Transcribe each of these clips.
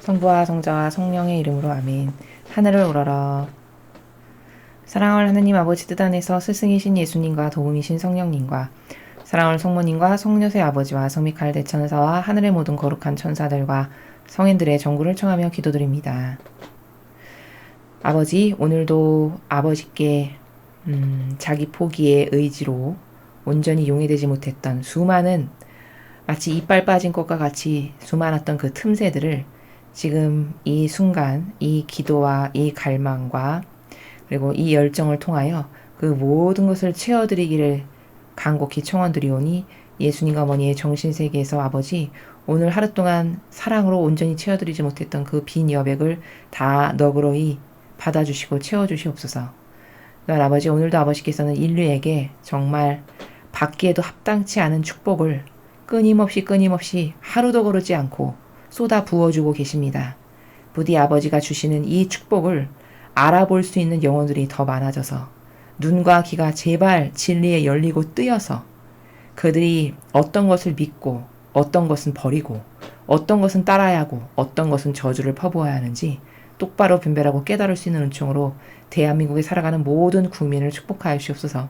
성부와 성자와 성령의 이름으로 아멘. 하늘을 우러러. 사랑할 하느님 아버지 뜻 안에서 스승이신 예수님과 도움이신 성령님과 사랑할 성모님과 성녀의 아버지와 성미카엘 대천사와 하늘의 모든 거룩한 천사들과 성인들의 정구를 청하며 기도드립니다. 아버지, 오늘도 아버지께 자기 포기의 의지로 온전히 용해되지 못했던 수많은 마치 이빨 빠진 것과 같이 수많았던 그 틈새들을 지금 이 순간 이 기도와 이 갈망과 그리고 이 열정을 통하여 그 모든 것을 채워드리기를 간곡히 청원드리오니 예수님과 어머니의 정신세계에서 아버지 오늘 하루 동안 사랑으로 온전히 채워드리지 못했던 그 빈 여백을 다 너그러이 받아주시고 채워주시옵소서. 또한 아버지 오늘도 아버지께서는 인류에게 정말 받기에도 합당치 않은 축복을 끊임없이 하루도 거르지 않고 쏟아 부어주고 계십니다. 부디 아버지가 주시는 이 축복을 알아볼 수 있는 영혼들이 더 많아져서 눈과 귀가 제발 진리에 열리고 뜨여서 그들이 어떤 것을 믿고 어떤 것은 버리고 어떤 것은 따라야 하고 어떤 것은 저주를 퍼부어야 하는지 똑바로 분별하고 깨달을 수 있는 은총으로 대한민국에 살아가는 모든 국민을 축복하여 주옵소서.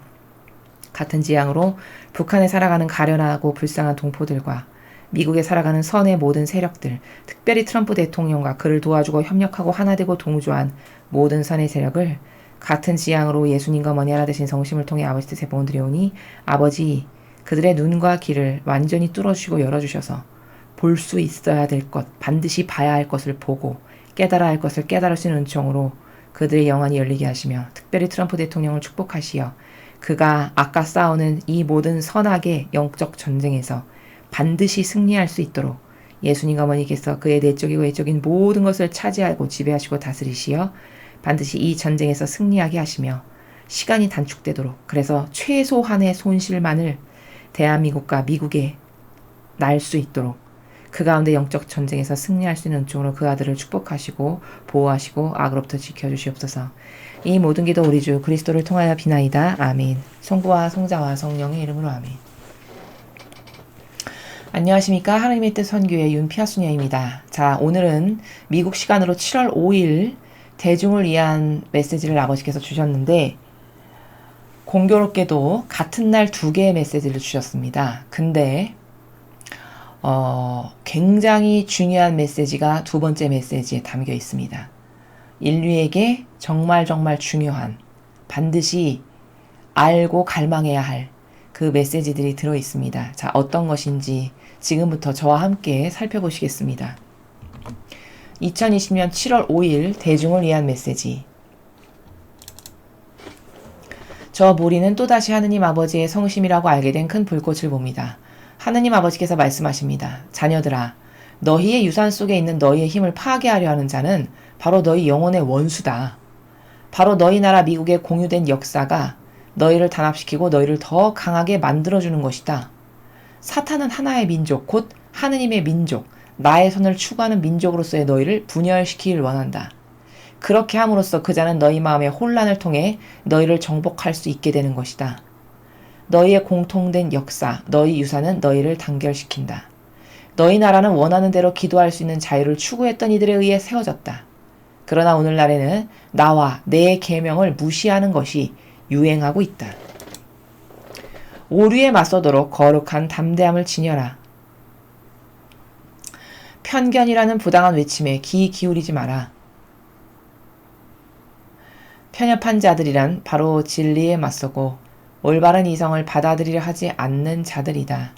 같은 지향으로 북한에 살아가는 가련하고 불쌍한 동포들과 미국에 살아가는 선의 모든 세력들, 특별히 트럼프 대통령과 그를 도와주고 협력하고 하나 되고 동조한 모든 선의 세력을 같은 지향으로 예수님과 어머니 하나 되신 성심을 통해 아버지 뜻에 보온드리오니 아버지 그들의 눈과 귀를 완전히 뚫어주시고 열어주셔서 볼 수 있어야 될 것, 반드시 봐야 할 것을 보고 깨달아야 할 것을 깨달을 수 있는 은총으로 그들의 영안이 열리게 하시며 특별히 트럼프 대통령을 축복하시어 그가 아까 싸우는 이 모든 선악의 영적 전쟁에서 반드시 승리할 수 있도록 예수님과 어머니께서 그의 내적이고 외적인 모든 것을 차지하고 지배하시고 다스리시어 반드시 이 전쟁에서 승리하게 하시며 시간이 단축되도록 그래서 최소한의 손실만을 대한민국과 미국에 날 수 있도록 그 가운데 영적 전쟁에서 승리할 수 있는 은총으로 그 아들을 축복하시고 보호하시고 악으로부터 지켜주시옵소서. 이 모든 기도 우리 주 그리스도를 통하여 비나이다. 아멘. 성부와 성자와 성령의 이름으로 아멘. 안녕하십니까. 하나님의 뜻 선교의 윤피아수녀입니다. 자, 오늘은 미국 시간으로 7월 5일 대중을 위한 메시지를 아버지께서 주셨는데 공교롭게도 같은 날 두 개의 메시지를 주셨습니다. 근데 굉장히 중요한 메시지가 두 번째 메시지에 담겨 있습니다. 인류에게 정말 중요한 반드시 알고 갈망해야 할 그 메시지들이 들어 있습니다. 자, 어떤 것인지 지금부터 저와 함께 살펴보시겠습니다. 2020년 7월 5일 대중을 위한 메시지. 저 모리는 또다시 하느님 아버지의 성심이라고 알게 된 큰 불꽃을 봅니다. 하느님 아버지께서 말씀하십니다. 자녀들아, 너희의 유산 속에 있는 너희의 힘을 파괴하려 하는 자는 바로 너희 영혼의 원수다. 바로 너희 나라 미국의 공유된 역사가 너희를 단합시키고 너희를 더 강하게 만들어주는 것이다. 사탄은 하나의 민족, 곧 하느님의 민족, 나의 선을 추구하는 민족으로서의 너희를 분열시키길 원한다. 그렇게 함으로써 그자는 너희 마음의 혼란을 통해 너희를 정복할 수 있게 되는 것이다. 너희의 공통된 역사, 너희 유산은 너희를 단결시킨다. 너희 나라는 원하는 대로 기도할 수 있는 자유를 추구했던 이들에 의해 세워졌다. 그러나 오늘날에는 나와 내 계명을 무시하는 것이 유행하고 있다. 오류에 맞서도록 거룩한 담대함을 지녀라. 편견이라는 부당한 외침에 귀 기울이지 마라. 편협한 자들이란 바로 진리에 맞서고 올바른 이성을 받아들이려 하지 않는 자들이다.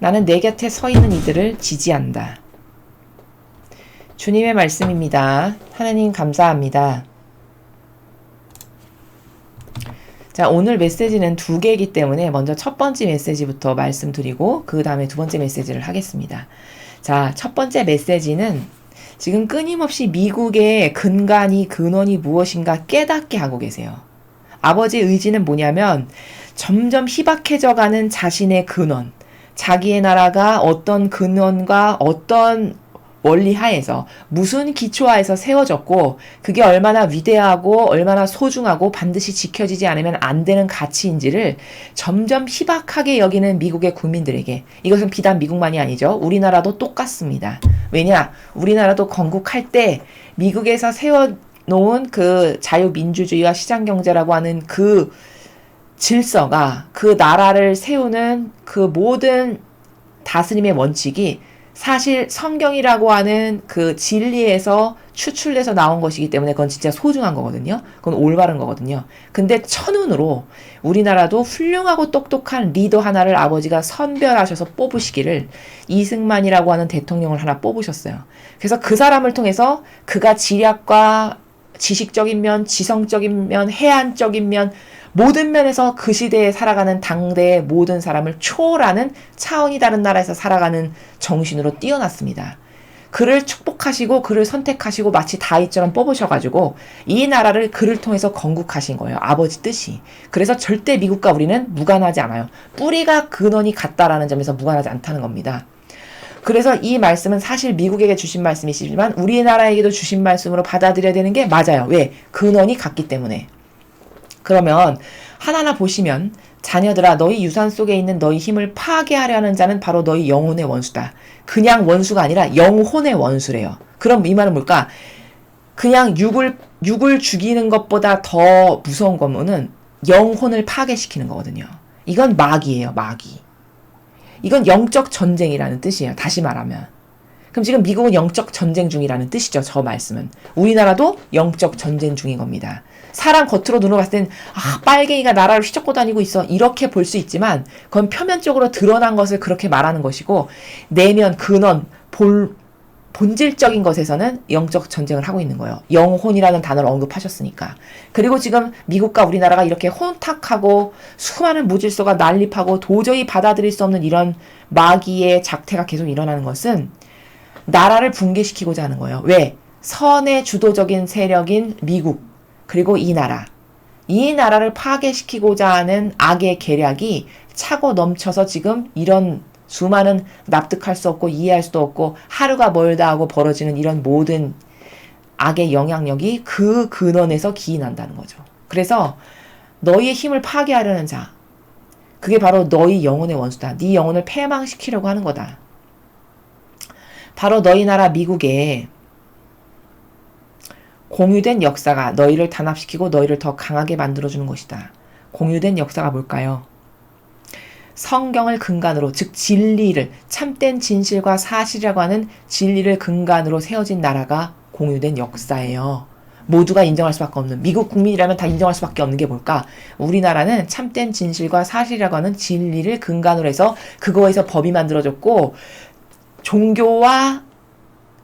나는 내 곁에 서 있는 이들을 지지한다. 주님의 말씀입니다. 하나님 감사합니다. 자, 오늘 메시지는 두 개이기 때문에 먼저 첫 번째 메시지부터 말씀드리고 그 다음에 두 번째 메시지를 하겠습니다. 자, 첫 번째 메시지는 지금 끊임없이 미국의 근원이 무엇인가 깨닫게 하고 계세요. 아버지의 의지는 뭐냐면 점점 희박해져가는 자신의 근원, 자기의 나라가 어떤 근원과 어떤 원리 하에서 무슨 기초하에서 세워졌고 그게 얼마나 위대하고 얼마나 소중하고 반드시 지켜지지 않으면 안 되는 가치인지를 점점 희박하게 여기는 미국의 국민들에게, 이것은 비단 미국만이 아니죠. 우리나라도 똑같습니다. 왜냐? 우리나라도 건국할 때 미국에서 세워놓은 그 자유민주주의와 시장경제라고 하는 그 질서가, 그 나라를 세우는 그 모든 다스림의 원칙이 사실 성경이라고 하는 그 진리에서 추출돼서 나온 것이기 때문에 그건 진짜 소중한 거거든요. 그건 올바른 거거든요. 근데 천운으로 우리나라도 훌륭하고 똑똑한 리더 하나를 아버지가 선별하셔서 뽑으시기를 이승만이라고 하는 대통령을 하나 뽑으셨어요. 그래서 그 사람을 통해서 그가 지략과 지식적인 면, 지성적인 면, 해안적인 면, 모든 면에서 그 시대에 살아가는 당대의 모든 사람을 초월하는 차원이 다른 나라에서 살아가는 정신으로 뛰어났습니다. 그를 축복하시고 그를 선택하시고 마치 다윗처럼 뽑으셔가지고 이 나라를 그를 통해서 건국하신 거예요. 아버지 뜻이. 그래서 절대 미국과 우리는 무관하지 않아요. 뿌리가 근원이 같다라는 점에서 무관하지 않다는 겁니다. 그래서 이 말씀은 사실 미국에게 주신 말씀이시지만 우리나라에게도 주신 말씀으로 받아들여야 되는 게 맞아요. 왜? 근원이 같기 때문에. 그러면 하나하나 보시면 자녀들아 너희 유산 속에 있는 너희 힘을 파괴하려 하는 자는 바로 너희 영혼의 원수다. 그냥 원수가 아니라 영혼의 원수래요. 그럼 이 말은 뭘까? 그냥 육을 죽이는 것보다 더 무서운 거는 영혼을 파괴시키는 거거든요. 이건 마귀예요. 마귀. 이건 영적 전쟁이라는 뜻이에요. 다시 말하면. 그럼 지금 미국은 영적 전쟁 중이라는 뜻이죠. 저 말씀은. 우리나라도 영적 전쟁 중인 겁니다. 사람 겉으로 눈으로 봤을 땐 빨갱이가 나라를 휘젓고 다니고 있어. 이렇게 볼 수 있지만 그건 표면적으로 드러난 것을 그렇게 말하는 것이고 내면 근원 본질적인 것에서는 영적 전쟁을 하고 있는 거예요. 영혼이라는 단어를 언급하셨으니까. 그리고 지금 미국과 우리나라가 이렇게 혼탁하고 수많은 무질서가 난립하고 도저히 받아들일 수 없는 이런 마귀의 작태가 계속 일어나는 것은 나라를 붕괴시키고자 하는 거예요. 왜? 선의 주도적인 세력인 미국 그리고 이 나라를 파괴시키고자 하는 악의 계략이 차고 넘쳐서 지금 이런 수많은 납득할 수 없고 이해할 수도 없고 하루가 멀다 하고 벌어지는 이런 모든 악의 영향력이 그 근원에서 기인한다는 거죠. 그래서 너희의 힘을 파괴하려는 자, 그게 바로 너희 영혼의 원수다. 네 영혼을 패망시키려고 하는 거다. 바로 너희 나라 미국에 공유된 역사가 너희를 단합시키고 너희를 더 강하게 만들어주는 것이다. 공유된 역사가 뭘까요? 성경을 근간으로, 즉 진리를, 참된 진실과 사실이라고 하는 진리를 근간으로 세워진 나라가 공유된 역사예요. 모두가 인정할 수밖에 없는, 미국 국민이라면 다 인정할 수밖에 없는 게 뭘까? 우리나라는 참된 진실과 사실이라고 하는 진리를 근간으로 해서 그거에서 법이 만들어졌고 종교와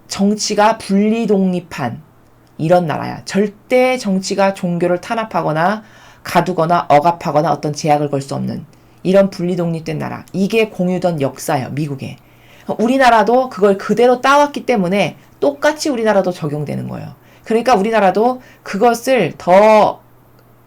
정치가 분리독립한 이런 나라야. 절대 정치가 종교를 탄압하거나 가두거나 억압하거나 어떤 제약을 걸 수 없는 이런 분리독립된 나라. 이게 공유된 역사예요. 미국에. 우리나라도 그걸 그대로 따왔기 때문에 똑같이 우리나라도 적용되는 거예요. 그러니까 우리나라도 그것을 더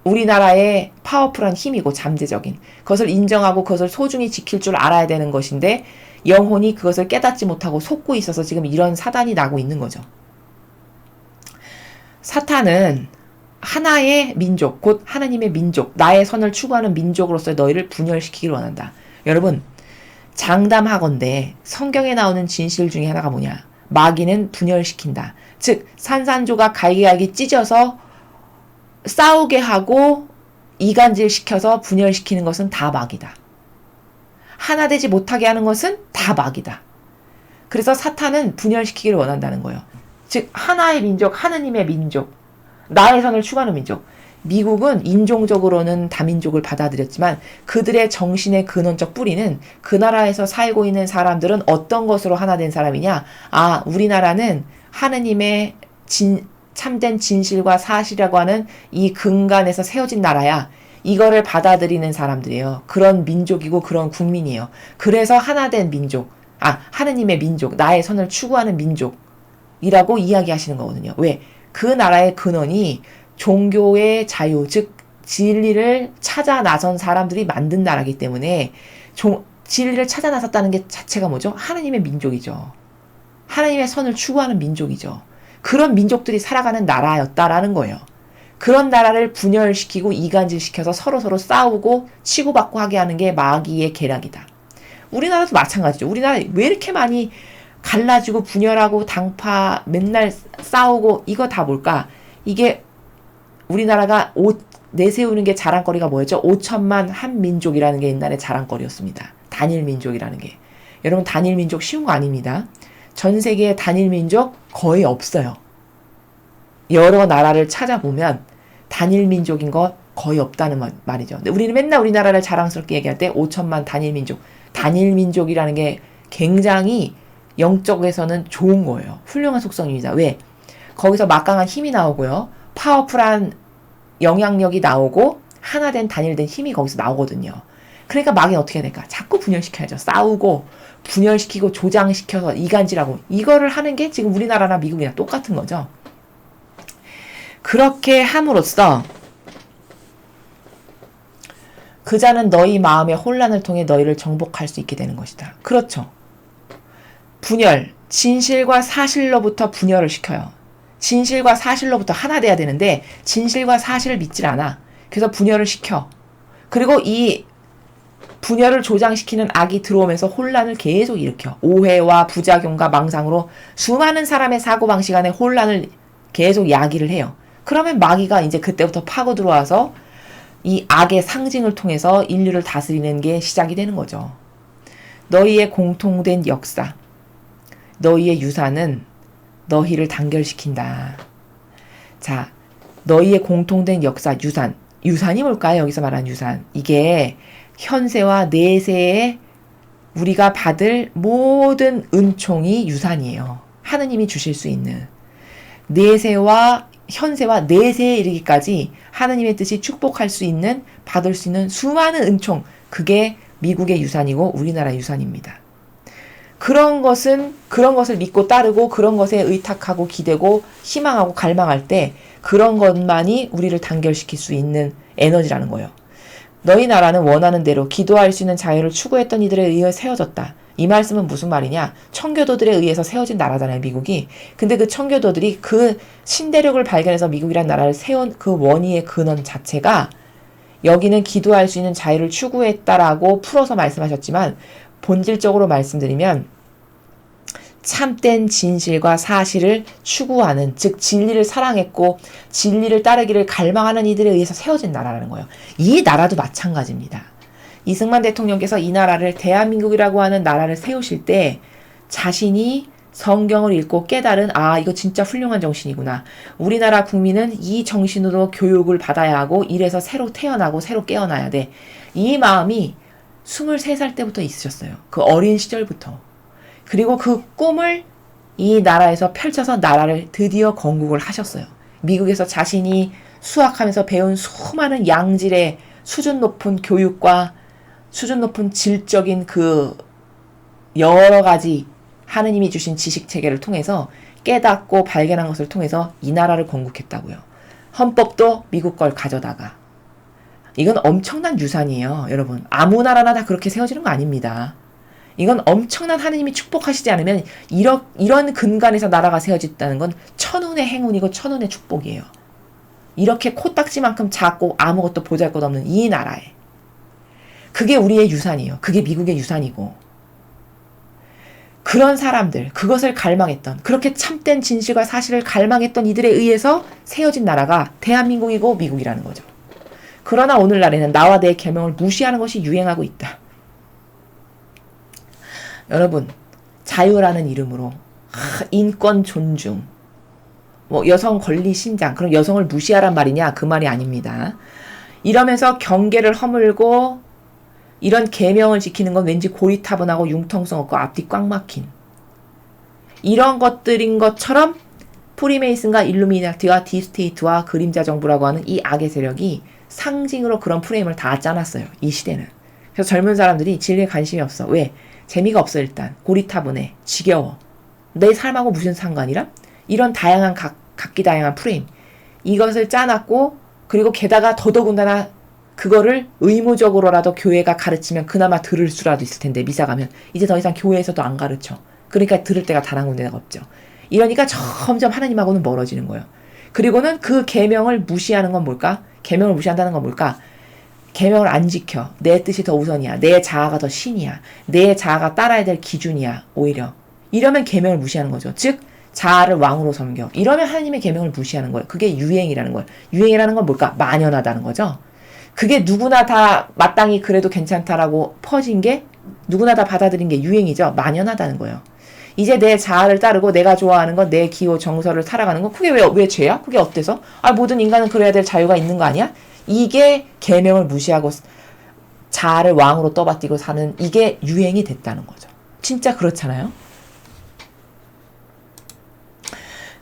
우리나라의 파워풀한 힘이고 잠재적인 그것을 인정하고 그것을 소중히 지킬 줄 알아야 되는 것인데 영혼이 그것을 깨닫지 못하고 속고 있어서 지금 이런 사단이 나고 있는 거죠. 사탄은 하나의 민족, 곧 하나님의 민족, 나의 선을 추구하는 민족으로서 너희를 분열시키기를 원한다. 여러분, 장담하건대 성경에 나오는 진실 중에 하나가 뭐냐? 마귀는 분열시킨다. 즉 산산조각 갈기갈기 찢어서 싸우게 하고 이간질시켜서 분열시키는 것은 다 마귀다. 하나 되지 못하게 하는 것은 다 마귀다. 그래서 사탄은 분열시키기를 원한다는 거예요. 즉 하나의 민족, 하느님의 민족, 나의 선을 추구하는 민족. 미국은 인종적으로는 다민족을 받아들였지만 그들의 정신의 근원적 뿌리는 그 나라에서 살고 있는 사람들은 어떤 것으로 하나 된 사람이냐? 우리나라는 하느님의 참된 진실과 사실이라고 하는 이 근간에서 세워진 나라야. 이거를 받아들이는 사람들이에요. 그런 민족이고 그런 국민이에요. 그래서 하나 된 민족, 하느님의 민족, 나의 선을 추구하는 민족이라고 이야기하시는 거거든요. 왜? 그 나라의 근원이 종교의 자유, 즉 진리를 찾아 나선 사람들이 만든 나라이기 때문에 진리를 찾아 나섰다는 게 자체가 뭐죠? 하느님의 민족이죠. 하나님의 선을 추구하는 민족이죠. 그런 민족들이 살아가는 나라였다라는 거예요. 그런 나라를 분열시키고 이간질시켜서 서로서로 싸우고 치고받고 하게 하는 게 마귀의 계략이다. 우리나라도 마찬가지죠. 우리나라 왜 이렇게 많이 갈라지고 분열하고 당파 맨날 싸우고 이거 다 뭘까? 이게 우리나라가 내세우는 게 자랑거리가 뭐였죠? 5천만 한 민족이라는 게 옛날에 자랑거리였습니다. 단일 민족이라는 게. 여러분 단일 민족 쉬운 거 아닙니다. 전 세계에 단일 민족 거의 없어요. 여러 나라를 찾아보면 단일 민족인 거 거의 없다는 말이죠. 근데 우리는 맨날 우리나라를 자랑스럽게 얘기할 때 5천만 단일 민족. 단일 민족이라는 게 굉장히 영적에서는 좋은 거예요. 훌륭한 속성입니다. 왜? 거기서 막강한 힘이 나오고요. 파워풀한 영향력이 나오고 하나된 단일된 힘이 거기서 나오거든요. 그러니까 마귀는 어떻게 해야 될까? 자꾸 분열시켜야죠. 싸우고 분열시키고 조장시켜서 이간질하고 이거를 하는 게 지금 우리나라나 미국이나 똑같은 거죠. 그렇게 함으로써 그 자는 너희 마음의 혼란을 통해 너희를 정복할 수 있게 되는 것이다. 그렇죠. 분열, 진실과 사실로부터 분열을 시켜요. 진실과 사실로부터 하나 돼야 되는데 진실과 사실을 믿질 않아. 그래서 분열을 시켜. 그리고 이 분열을 조장시키는 악이 들어오면서 혼란을 계속 일으켜. 오해와 부작용과 망상으로 수많은 사람의 사고방식 안에 혼란을 계속 야기를 해요. 그러면 마귀가 이제 그때부터 파고 들어와서 이 악의 상징을 통해서 인류를 다스리는 게 시작이 되는 거죠. 너희의 공통된 역사, 너희의 유산은 너희를 단결시킨다. 자, 너희의 공통된 역사, 유산. 유산이 뭘까요? 여기서 말하는 유산. 이게 현세와 내세에 우리가 받을 모든 은총이 유산이에요. 하느님이 주실 수 있는. 내세와 현세와 내세에 이르기까지 하느님의 뜻이 축복할 수 있는, 받을 수 있는 수많은 은총. 그게 미국의 유산이고 우리나라의 유산입니다. 그런 것을 믿고 따르고 그런 것에 의탁하고 기대고 희망하고 갈망할 때 그런 것만이 우리를 단결시킬 수 있는 에너지라는 거예요. 너희 나라는 원하는 대로 기도할 수 있는 자유를 추구했던 이들에 의해 세워졌다. 이 말씀은 무슨 말이냐? 청교도들에 의해서 세워진 나라잖아요, 미국이. 근데 그 청교도들이 그 신대륙을 발견해서 미국이라는 나라를 세운 그 원의의 근원 자체가 여기는 기도할 수 있는 자유를 추구했다라고 풀어서 말씀하셨지만 본질적으로 말씀드리면 참된 진실과 사실을 추구하는, 즉 진리를 사랑했고 진리를 따르기를 갈망하는 이들에 의해서 세워진 나라라는 거예요. 이 나라도 마찬가지입니다. 이승만 대통령께서 이 나라를 대한민국이라고 하는 나라를 세우실 때 자신이 성경을 읽고 깨달은 이거 진짜 훌륭한 정신이구나. 우리나라 국민은 이 정신으로 교육을 받아야 하고 이래서 새로 태어나고 새로 깨어나야 돼. 이 마음이 23살 때부터 있으셨어요. 그 어린 시절부터. 그리고 그 꿈을 이 나라에서 펼쳐서 나라를 드디어 건국을 하셨어요. 미국에서 자신이 수학하면서 배운 수많은 양질의 수준 높은 교육과 수준 높은 질적인 그 여러 가지 하느님이 주신 지식 체계를 통해서 깨닫고 발견한 것을 통해서 이 나라를 건국했다고요. 헌법도 미국 걸 가져다가. 이건 엄청난 유산이에요, 여러분. 아무 나라나 다 그렇게 세워지는 거 아닙니다. 이건 엄청난 하느님이 축복하시지 않으면 이런 근간에서 나라가 세워졌다는 건 천운의 행운이고 천운의 축복이에요. 이렇게 코딱지만큼 작고 아무것도 보잘것없는 이 나라에. 그게 우리의 유산이에요. 그게 미국의 유산이고. 그런 사람들, 그것을 갈망했던, 그렇게 참된 진실과 사실을 갈망했던 이들에 의해서 세워진 나라가 대한민국이고 미국이라는 거죠. 그러나 오늘날에는 나와 내 계명을 무시하는 것이 유행하고 있다. 여러분, 자유라는 이름으로 인권 존중, 여성 권리 신장, 그럼 여성을 무시하란 말이냐? 그 말이 아닙니다. 이러면서 경계를 허물고 이런 계명을 지키는 건 왠지 고리타분하고 융통성 없고 앞뒤 꽉 막힌 이런 것들인 것처럼 프리메이슨과 일루미나티와 디스테이트와 그림자 정부라고 하는 이 악의 세력이 상징으로 그런 프레임을 다 짜놨어요. 이 시대는. 그래서 젊은 사람들이 진리에 관심이 없어. 왜? 재미가 없어. 일단 고리타분해. 지겨워. 내 삶하고 무슨 상관이라? 이런 다양한 각기 다양한 프레임. 이것을 짜놨고 그리고 게다가 더더군다나 그거를 의무적으로라도 교회가 가르치면 그나마 들을 수라도 있을 텐데 미사 가면 이제 더 이상 교회에서도 안 가르쳐. 그러니까 들을 데가 단 한 군데가 없죠. 이러니까 점점 하나님하고는 멀어지는 거예요. 그리고는 그 계명을 무시하는 건 뭘까? 계명을 무시한다는 건 뭘까? 계명을 안 지켜. 내 뜻이 더 우선이야. 내 자아가 더 신이야. 내 자아가 따라야 될 기준이야. 오히려. 이러면 계명을 무시하는 거죠. 즉 자아를 왕으로 섬겨. 이러면 하나님의 계명을 무시하는 거예요. 그게 유행이라는 거예요. 유행이라는 건 뭘까? 만연하다는 거죠. 그게 누구나 다 마땅히 그래도 괜찮다라고 퍼진 게 누구나 다 받아들인 게 유행이죠. 만연하다는 거예요. 이제 내 자아를 따르고 내가 좋아하는 건 내 기호 정서를 살아가는 건 그게 왜 죄야? 그게 어때서? 모든 인간은 그래야 될 자유가 있는 거 아니야? 이게 계명을 무시하고 자아를 왕으로 떠받들고 사는 이게 유행이 됐다는 거죠. 진짜 그렇잖아요.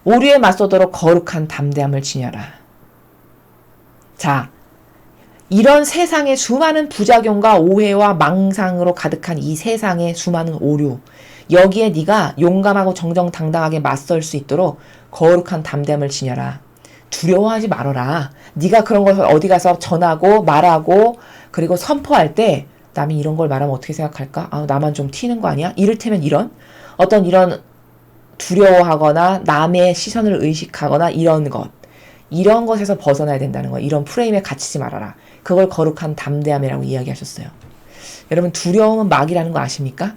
오류에 맞서도록 거룩한 담대함을 지녀라. 자, 이런 세상의 수많은 부작용과 오해와 망상으로 가득한 이 세상의 수많은 오류, 여기에 네가 용감하고 정정당당하게 맞설 수 있도록 거룩한 담대함을 지녀라. 두려워하지 말아라. 네가 그런 걸 어디 가서 전하고 말하고 그리고 선포할 때 남이 이런 걸 말하면 어떻게 생각할까? 나만 좀 튀는 거 아니야? 이를테면 이런 두려워하거나 남의 시선을 의식하거나 이런 것에서 벗어나야 된다는 거예요. 이런 프레임에 갇히지 말아라. 그걸 거룩한 담대함이라고 이야기하셨어요. 여러분 두려움은 막이라는 거 아십니까?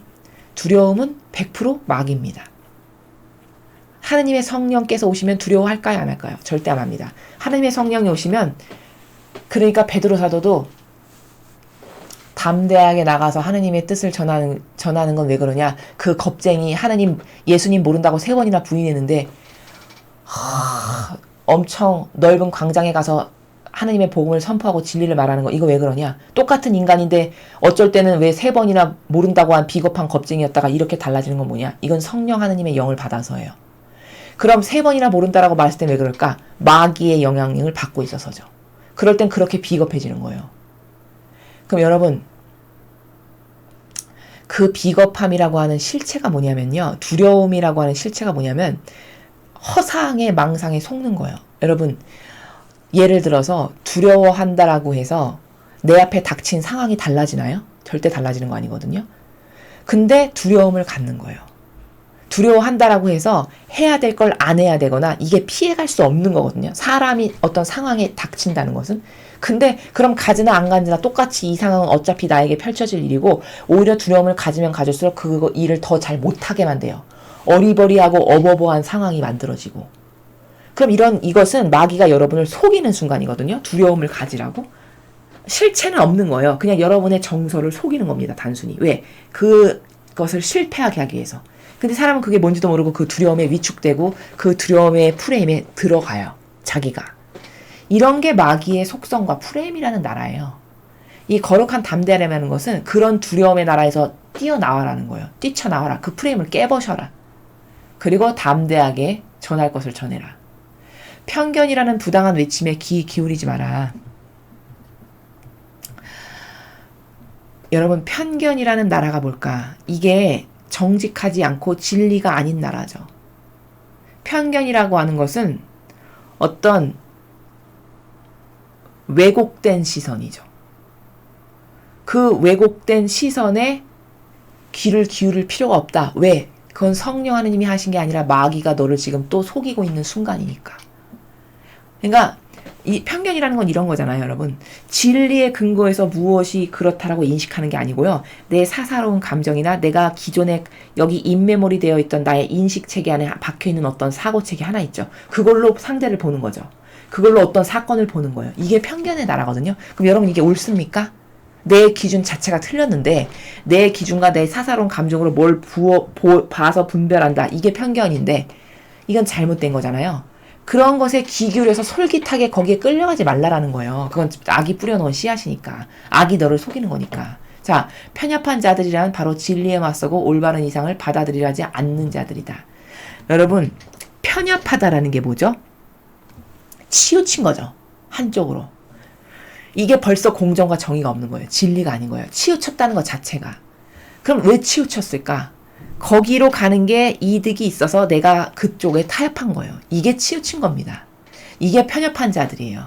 두려움은 100% 막입니다. 하느님의 성령께서 오시면 두려워할까요? 안 할까요? 절대 안 합니다. 하느님의 성령이 오시면 그러니까 베드로 사도도 담대하게 나가서 하느님의 뜻을 전하는 건 왜 그러냐? 그 겁쟁이 예수님 모른다고 3번이나 부인했는데 엄청 넓은 광장에 가서 하느님의 복음을 선포하고 진리를 말하는 거 이거 왜 그러냐? 똑같은 인간인데 어쩔 때는 왜 3번이나 모른다고 한 비겁한 겁쟁이였다가 이렇게 달라지는 건 뭐냐? 이건 성령 하느님의 영을 받아서예요. 그럼 3번이나 모른다라고 말했을 때 왜 그럴까? 마귀의 영향력을 받고 있어서죠. 그럴 땐 그렇게 비겁해지는 거예요. 그럼 여러분 그 비겁함이라고 하는 실체가 뭐냐면요. 두려움이라고 하는 실체가 뭐냐면 허상의 망상에 속는 거예요. 여러분 예를 들어서 두려워한다라고 해서 내 앞에 닥친 상황이 달라지나요? 절대 달라지는 거 아니거든요. 근데 두려움을 갖는 거예요. 두려워한다라고 해서 해야 될 걸 안 해야 되거나 이게 피해갈 수 없는 거거든요. 사람이 어떤 상황에 닥친다는 것은. 근데 그럼 가지나 안 가지나 똑같이 이 상황은 어차피 나에게 펼쳐질 일이고 오히려 두려움을 가지면 가질수록 그 일을 더 잘 못하게 만들어요. 어리버리하고 어버버한 상황이 만들어지고. 그럼 이것은 마귀가 여러분을 속이는 순간이거든요. 두려움을 가지라고. 실체는 없는 거예요. 그냥 여러분의 정서를 속이는 겁니다. 단순히. 왜? 그것을 실패하게 하기 위해서. 근데 사람은 그게 뭔지도 모르고 그 두려움에 위축되고 그 두려움의 프레임에 들어가요. 자기가. 이런 게 마귀의 속성과 프레임이라는 나라예요. 이 거룩한 담대함이라는 것은 그런 두려움의 나라에서 뛰어나와라는 거예요. 뛰쳐나와라. 그 프레임을 깨버셔라. 그리고 담대하게 전할 것을 전해라. 편견이라는 부당한 외침에 귀 기울이지 마라. 여러분 편견이라는 나라가 뭘까? 이게 정직하지 않고 진리가 아닌 나라죠. 편견이라고 하는 것은 어떤 왜곡된 시선이죠. 그 왜곡된 시선에 귀를 기울일 필요가 없다. 왜? 그건 성령 하느님이 하신 게 아니라 마귀가 너를 지금 또 속이고 있는 순간이니까. 그러니까 이 편견이라는 건 이런 거잖아요, 여러분. 진리의 근거에서 무엇이 그렇다라고 인식하는 게 아니고요. 내 사사로운 감정이나 내가 기존에 여기 인메모리 되어 있던 나의 인식체계 안에 박혀있는 어떤 사고체계 하나 있죠. 그걸로 상대를 보는 거죠. 그걸로 어떤 사건을 보는 거예요. 이게 편견의 나라거든요. 그럼 여러분 이게 옳습니까? 내 기준 자체가 틀렸는데 내 기준과 내 사사로운 감정으로 뭘 봐서 분별한다. 이게 편견인데 이건 잘못된 거잖아요. 그런 것에 귀 기울여서 솔깃하게 거기에 끌려가지 말라라는 거예요. 그건 악이 뿌려놓은 씨앗이니까. 악이 너를 속이는 거니까. 자, 편협한 자들이란 바로 진리에 맞서고 올바른 이상을 받아들이지 않는 자들이다. 여러분, 편협하다라는 게 뭐죠? 치우친 거죠. 한쪽으로. 이게 벌써 공정과 정의가 없는 거예요. 진리가 아닌 거예요. 치우쳤다는 것 자체가. 그럼 왜 치우쳤을까? 거기로 가는 게 이득이 있어서 내가 그쪽에 타협한 거예요. 이게 치우친 겁니다. 이게 편협한 자들이에요.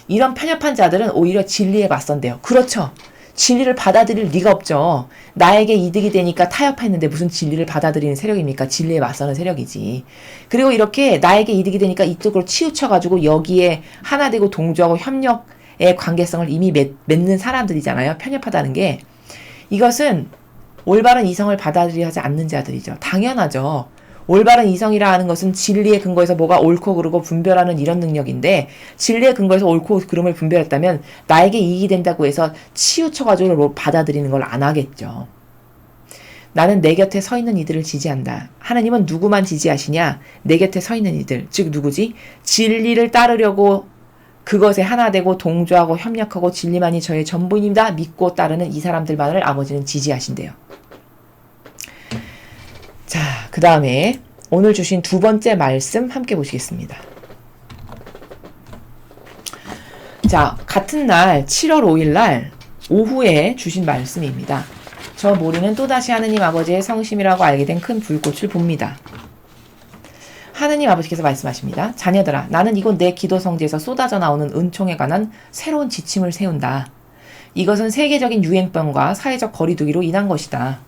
이런 편협한 자들은 오히려 진리에 맞선대요. 그렇죠. 진리를 받아들일 리가 없죠. 나에게 이득이 되니까 타협했는데 무슨 진리를 받아들이는 세력입니까? 진리에 맞서는 세력이지. 그리고 이렇게 나에게 이득이 되니까 이쪽으로 치우쳐가지고 여기에 하나 되고 동조하고 협력의 관계성을 이미 맺는 사람들이잖아요. 편협하다는 게. 이것은 올바른 이성을 받아들이지 않는 자들이죠. 당연하죠. 올바른 이성이라 하는 것은 진리의 근거에서 뭐가 옳고 그르고 분별하는 이런 능력인데, 진리의 근거에서 옳고 그름을 분별했다면 나에게 이익이 된다고 해서 치우쳐가지고 받아들이는 걸 안 하겠죠. 나는 내 곁에 서 있는 이들을 지지한다. 하나님은 누구만 지지하시냐? 내 곁에 서 있는 이들. 즉 누구지? 진리를 따르려고 그것에 하나 되고 동조하고 협력하고 진리만이 저의 전부입니다. 믿고 따르는 이 사람들만을 아버지는 지지하신대요. 자, 그 다음에 오늘 주신 두 번째 말씀 함께 보시겠습니다. 자, 같은 날 7월 5일 날 오후에 주신 말씀입니다. 저 모리는 또다시 하느님 아버지의 성심이라고 알게 된 큰 불꽃을 봅니다. 하느님 아버지께서 말씀하십니다. 자녀들아, 나는 이곳 내 기도 성지에서 쏟아져 나오는 은총에 관한 새로운 지침을 세운다. 이것은 세계적인 유행병과 사회적 거리두기로 인한 것이다.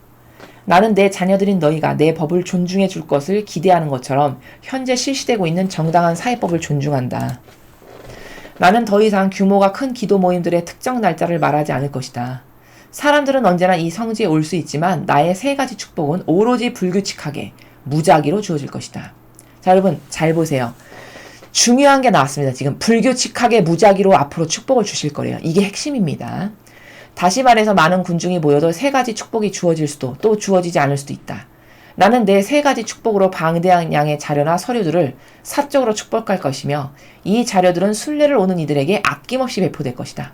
나는 내 자녀들인 너희가 내 법을 존중해 줄 것을 기대하는 것처럼 현재 실시되고 있는 정당한 사회법을 존중한다. 나는 더 이상 규모가 큰 기도 모임들의 특정 날짜를 말하지 않을 것이다. 사람들은 언제나 이 성지에 올 수 있지만 나의 세 가지 축복은 오로지 불규칙하게, 무작위로 주어질 것이다. 자, 여러분 잘 보세요. 중요한 게 나왔습니다. 지금 불규칙하게 무작위로 앞으로 축복을 주실 거래요. 이게 핵심입니다. 다시 말해서 많은 군중이 모여도 세 가지 축복이 주어질 수도 또 주어지지 않을 수도 있다. 나는 내 세 가지 축복으로 방대한 양의 자료나 서류들을 사적으로 축복할 것이며 이 자료들은 순례를 오는 이들에게 아낌없이 배포될 것이다.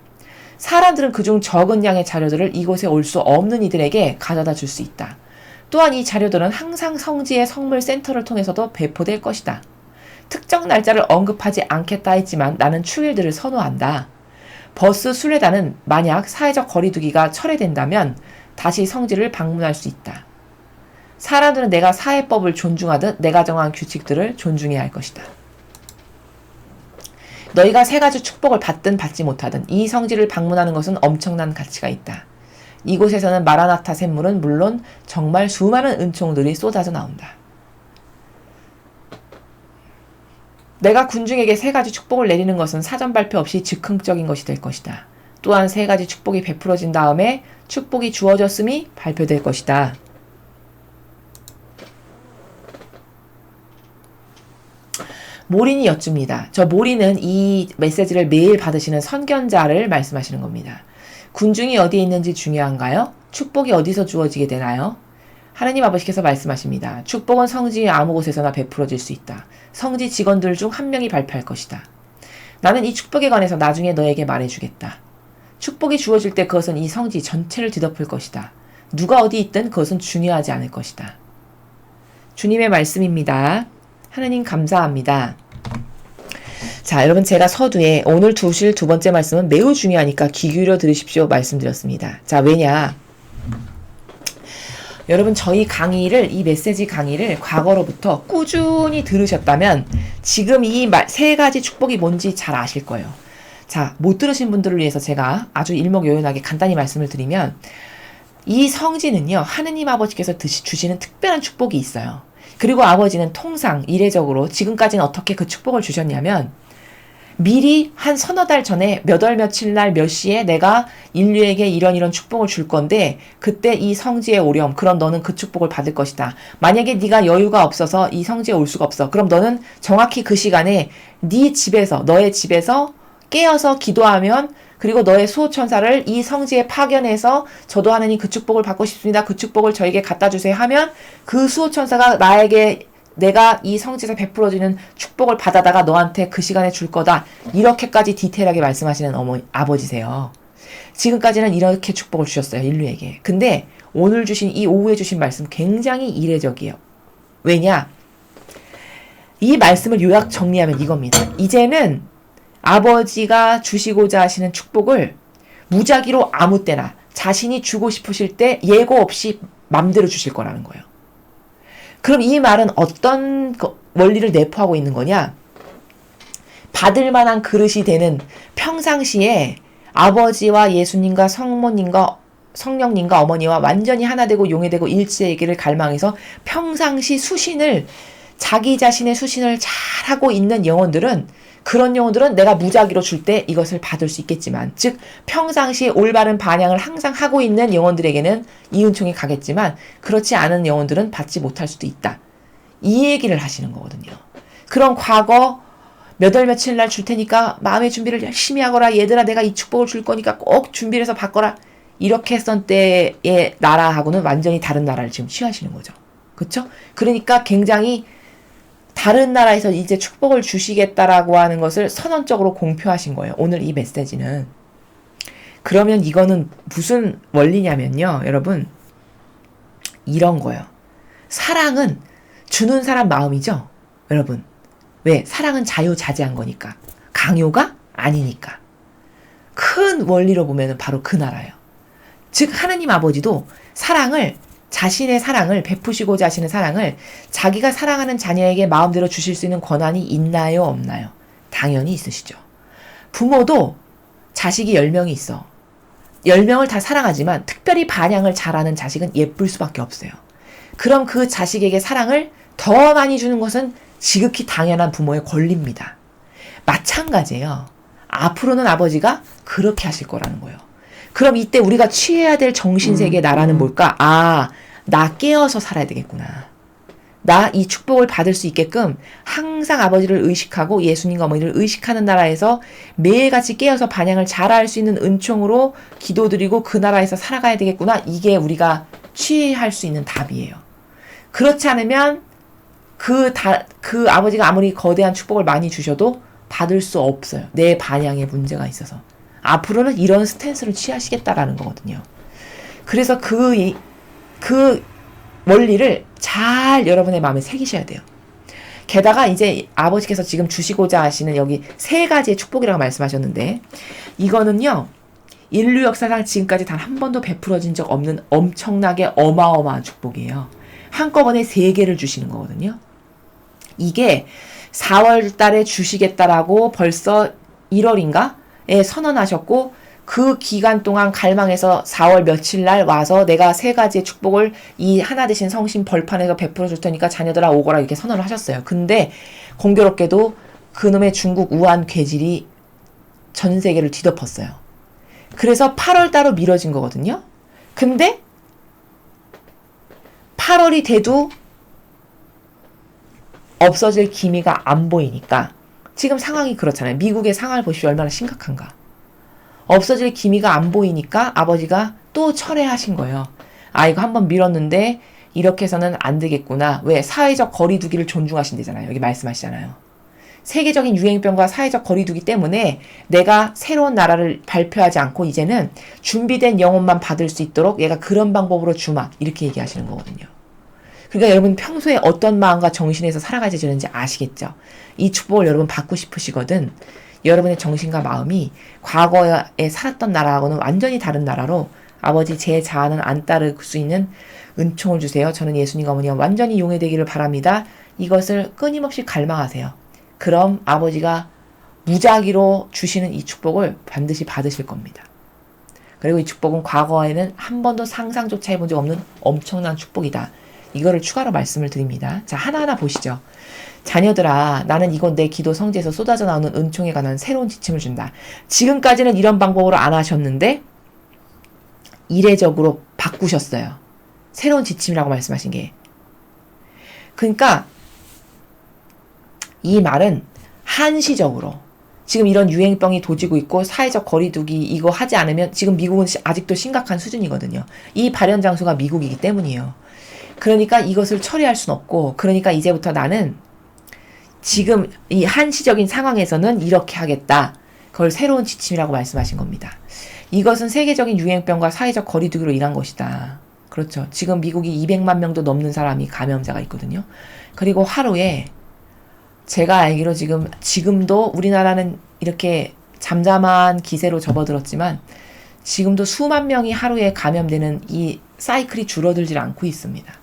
사람들은 그중 적은 양의 자료들을 이곳에 올 수 없는 이들에게 가져다 줄 수 있다. 또한 이 자료들은 항상 성지의 성물 센터를 통해서도 배포될 것이다. 특정 날짜를 언급하지 않겠다 했지만 나는 축일들을 선호한다. 버스 순례단은 만약 사회적 거리두기가 철회된다면 다시 성지를 방문할 수 있다. 사람들은 내가 사회법을 존중하듯 내가 정한 규칙들을 존중해야 할 것이다. 너희가 세 가지 축복을 받든 받지 못하든 이 성지를 방문하는 것은 엄청난 가치가 있다. 이곳에서는 마라나타 샘물은 물론 정말 수많은 은총들이 쏟아져 나온다. 내가 군중에게 세 가지 축복을 내리는 것은 사전 발표 없이 즉흥적인 것이 될 것이다. 또한 세 가지 축복이 베풀어진 다음에 축복이 주어졌음이 발표될 것이다. 모린이 여쭙니다. 저 모린은 이 메시지를 매일 받으시는 선견자를 말씀하시는 겁니다. 군중이 어디에 있는지 중요한가요? 축복이 어디서 주어지게 되나요? 하느님 아버지께서 말씀하십니다. 축복은 성지의 아무 곳에서나 베풀어질 수 있다. 성지 직원들 중 한 명이 발표할 것이다. 나는 이 축복에 관해서 나중에 너에게 말해주겠다. 축복이 주어질 때 그것은 이 성지 전체를 뒤덮을 것이다. 누가 어디 있든 그것은 중요하지 않을 것이다. 주님의 말씀입니다. 하느님 감사합니다. 자, 여러분 제가 서두에 오늘 두실 두 번째 말씀은 매우 중요하니까 귀 기울여 들으십시오 말씀드렸습니다. 자, 왜냐? 여러분 저희 강의를 이 메시지 강의를 과거로부터 꾸준히 들으셨다면 지금 이 세 가지 축복이 뭔지 잘 아실 거예요. 자, 못 들으신 분들을 위해서 제가 아주 일목요연하게 간단히 말씀을 드리면 이 성지는요, 하느님 아버지께서 주시는 특별한 축복이 있어요. 그리고 아버지는 통상 이례적으로 지금까지는 어떻게 그 축복을 주셨냐면 미리 한 서너 달 전에 몇 월 며칠 날 몇 시에 내가 인류에게 이런 축복을 줄 건데 그때 이 성지에 오렴. 그럼 너는 그 축복을 받을 것이다. 만약에 네가 여유가 없어서 이 성지에 올 수가 없어. 그럼 너는 정확히 그 시간에 네 집에서 너의 집에서 깨어서 기도하면 그리고 너의 수호천사를 이 성지에 파견해서 저도 하느님 그 축복을 받고 싶습니다. 그 축복을 저에게 갖다 주세요 하면 그 수호천사가 나에게 내가 이 성지에서 베풀어지는 축복을 받아다가 너한테 그 시간에 줄 거다. 이렇게까지 디테일하게 말씀하시는 아버지세요. 지금까지는 이렇게 축복을 주셨어요. 인류에게. 근데 오늘 주신 이 오후에 주신 말씀 굉장히 이례적이에요. 왜냐? 이 말씀을 요약 정리하면 이겁니다. 이제는 아버지가 주시고자 하시는 축복을 무작위로 아무 때나 자신이 주고 싶으실 때 예고 없이 맘대로 주실 거라는 거예요. 그럼 이 말은 어떤 원리를 내포하고 있는 거냐? 받을 만한 그릇이 되는 평상시에 아버지와 예수님과 성모님과 성령님과 어머니와 완전히 하나 되고 용해되고 일치되기를 갈망해서 평상시 수신을 자기 자신의 수신을 잘하고 있는 영혼들은 그런 영혼들은 내가 무작위로 줄 때 이것을 받을 수 있겠지만 즉 평상시에 올바른 반향을 항상 하고 있는 영혼들에게는 이 은총이 가겠지만 그렇지 않은 영혼들은 받지 못할 수도 있다. 이 얘기를 하시는 거거든요. 그럼 과거 몇 월 며칠 날 줄 테니까 마음의 준비를 열심히 하거라. 얘들아 내가 이 축복을 줄 거니까 꼭 준비를 해서 받거라. 이렇게 했던 때의 나라하고는 완전히 다른 나라를 지금 취하시는 거죠. 그렇죠? 그러니까 굉장히 다른 나라에서 이제 축복을 주시겠다라고 하는 것을 선언적으로 공표하신 거예요. 오늘 이 메시지는. 그러면 이거는 무슨 원리냐면요. 여러분 이런 거예요. 사랑은 주는 사람 마음이죠. 여러분 왜? 사랑은 자유자재한 거니까. 강요가 아니니까. 큰 원리로 보면 바로 그 나라예요. 즉 하나님 아버지도 자신의 사랑을 베푸시고자 하시는 사랑을 자기가 사랑하는 자녀에게 마음대로 주실 수 있는 권한이 있나요? 없나요? 당연히 있으시죠. 부모도 자식이 10명이 있어. 10명을 다 사랑하지만 특별히 반향을 잘하는 자식은 예쁠 수밖에 없어요. 그럼 그 자식에게 사랑을 더 많이 주는 것은 지극히 당연한 부모의 권리입니다. 마찬가지예요. 앞으로는 아버지가 그렇게 하실 거라는 거예요. 그럼 이때 우리가 취해야 될 정신세계의 나라는 뭘까? 나 깨어서 살아야 되겠구나. 나 이 축복을 받을 수 있게끔 항상 아버지를 의식하고 예수님과 어머니를 의식하는 나라에서 매일같이 깨어서 반향을 잘할 수 있는 은총으로 기도드리고 그 나라에서 살아가야 되겠구나. 이게 우리가 취할 수 있는 답이에요. 그렇지 않으면 그 아버지가 아무리 거대한 축복을 많이 주셔도 받을 수 없어요. 내 반향에 문제가 있어서. 앞으로는 이런 스탠스를 취하시겠다라는 거거든요. 그래서 그 원리를 잘 여러분의 마음에 새기셔야 돼요. 게다가 이제 아버지께서 지금 주시고자 하시는 여기 3가지의 축복이라고 말씀하셨는데 이거는요. 인류 역사상 지금까지 단 한 번도 베풀어진 적 없는 엄청나게 어마어마한 축복이에요. 한꺼번에 3개를 주시는 거거든요. 이게 4월 달에 주시겠다라고 벌써 1월인가에 선언하셨고 그 기간 동안 갈망해서 4월 며칠 날 와서 내가 3가지의 축복을 이 하나 되신 성신 벌판에서 베풀어 줄 테니까 자녀들아 오거라 이렇게 선언을 하셨어요. 근데 공교롭게도 그놈의 중국 우한 괴질이 전 세계를 뒤덮었어요. 그래서 8월 달로 미뤄진 거거든요. 근데 8월이 돼도 없어질 기미가 안 보이니까 지금 상황이 그렇잖아요. 미국의 상황을 보시오. 얼마나 심각한가. 없어질 기미가 안 보이니까 아버지가 또 철회하신 거예요. 이거 한번 밀었는데 이렇게 해서는 안 되겠구나. 왜? 사회적 거리두기를 존중하신대잖아요. 여기 말씀하시잖아요. 세계적인 유행병과 사회적 거리두기 때문에 내가 새로운 나라를 발표하지 않고 이제는 준비된 영혼만 받을 수 있도록 얘가 그런 방법으로 주마. 이렇게 얘기하시는 거거든요. 그러니까 여러분 평소에 어떤 마음과 정신에서 살아가야 되는지 아시겠죠? 이 축복을 여러분 받고 싶으시거든. 여러분의 정신과 마음이 과거에 살았던 나라하고는 완전히 다른 나라로 아버지 제 자아는 안 따를 수 있는 은총을 주세요. 저는 예수님과 어머니와 완전히 용해되기를 바랍니다. 이것을 끊임없이 갈망하세요. 그럼 아버지가 무작위로 주시는 이 축복을 반드시 받으실 겁니다. 그리고 이 축복은 과거에는 한 번도 상상조차 해본 적 없는 엄청난 축복이다. 이거를 추가로 말씀을 드립니다. 자, 하나하나 보시죠. 자녀들아, 나는 이건 내 기도 성지에서 쏟아져 나오는 은총에 관한 새로운 지침을 준다. 지금까지는 이런 방법으로 안 하셨는데 이례적으로 바꾸셨어요. 새로운 지침이라고 말씀하신 게. 그러니까 이 말은 한시적으로 지금 이런 유행병이 도지고 있고 사회적 거리두기 이거 하지 않으면 지금 미국은 아직도 심각한 수준이거든요. 이 발현 장소가 미국이기 때문이에요. 그러니까 이것을 처리할 순 없고 그러니까 이제부터 나는 지금 이 한시적인 상황에서는 이렇게 하겠다. 그걸 새로운 지침이라고 말씀하신 겁니다. 이것은 세계적인 유행병과 사회적 거리두기로 인한 것이다. 그렇죠. 지금 미국이 200만 명도 넘는 사람이 감염자가 있거든요. 그리고 하루에 제가 알기로 지금도 우리나라는 이렇게 잠잠한 기세로 접어들었지만 지금도 수만 명이 하루에 감염되는 이 사이클이 줄어들질 않고 있습니다.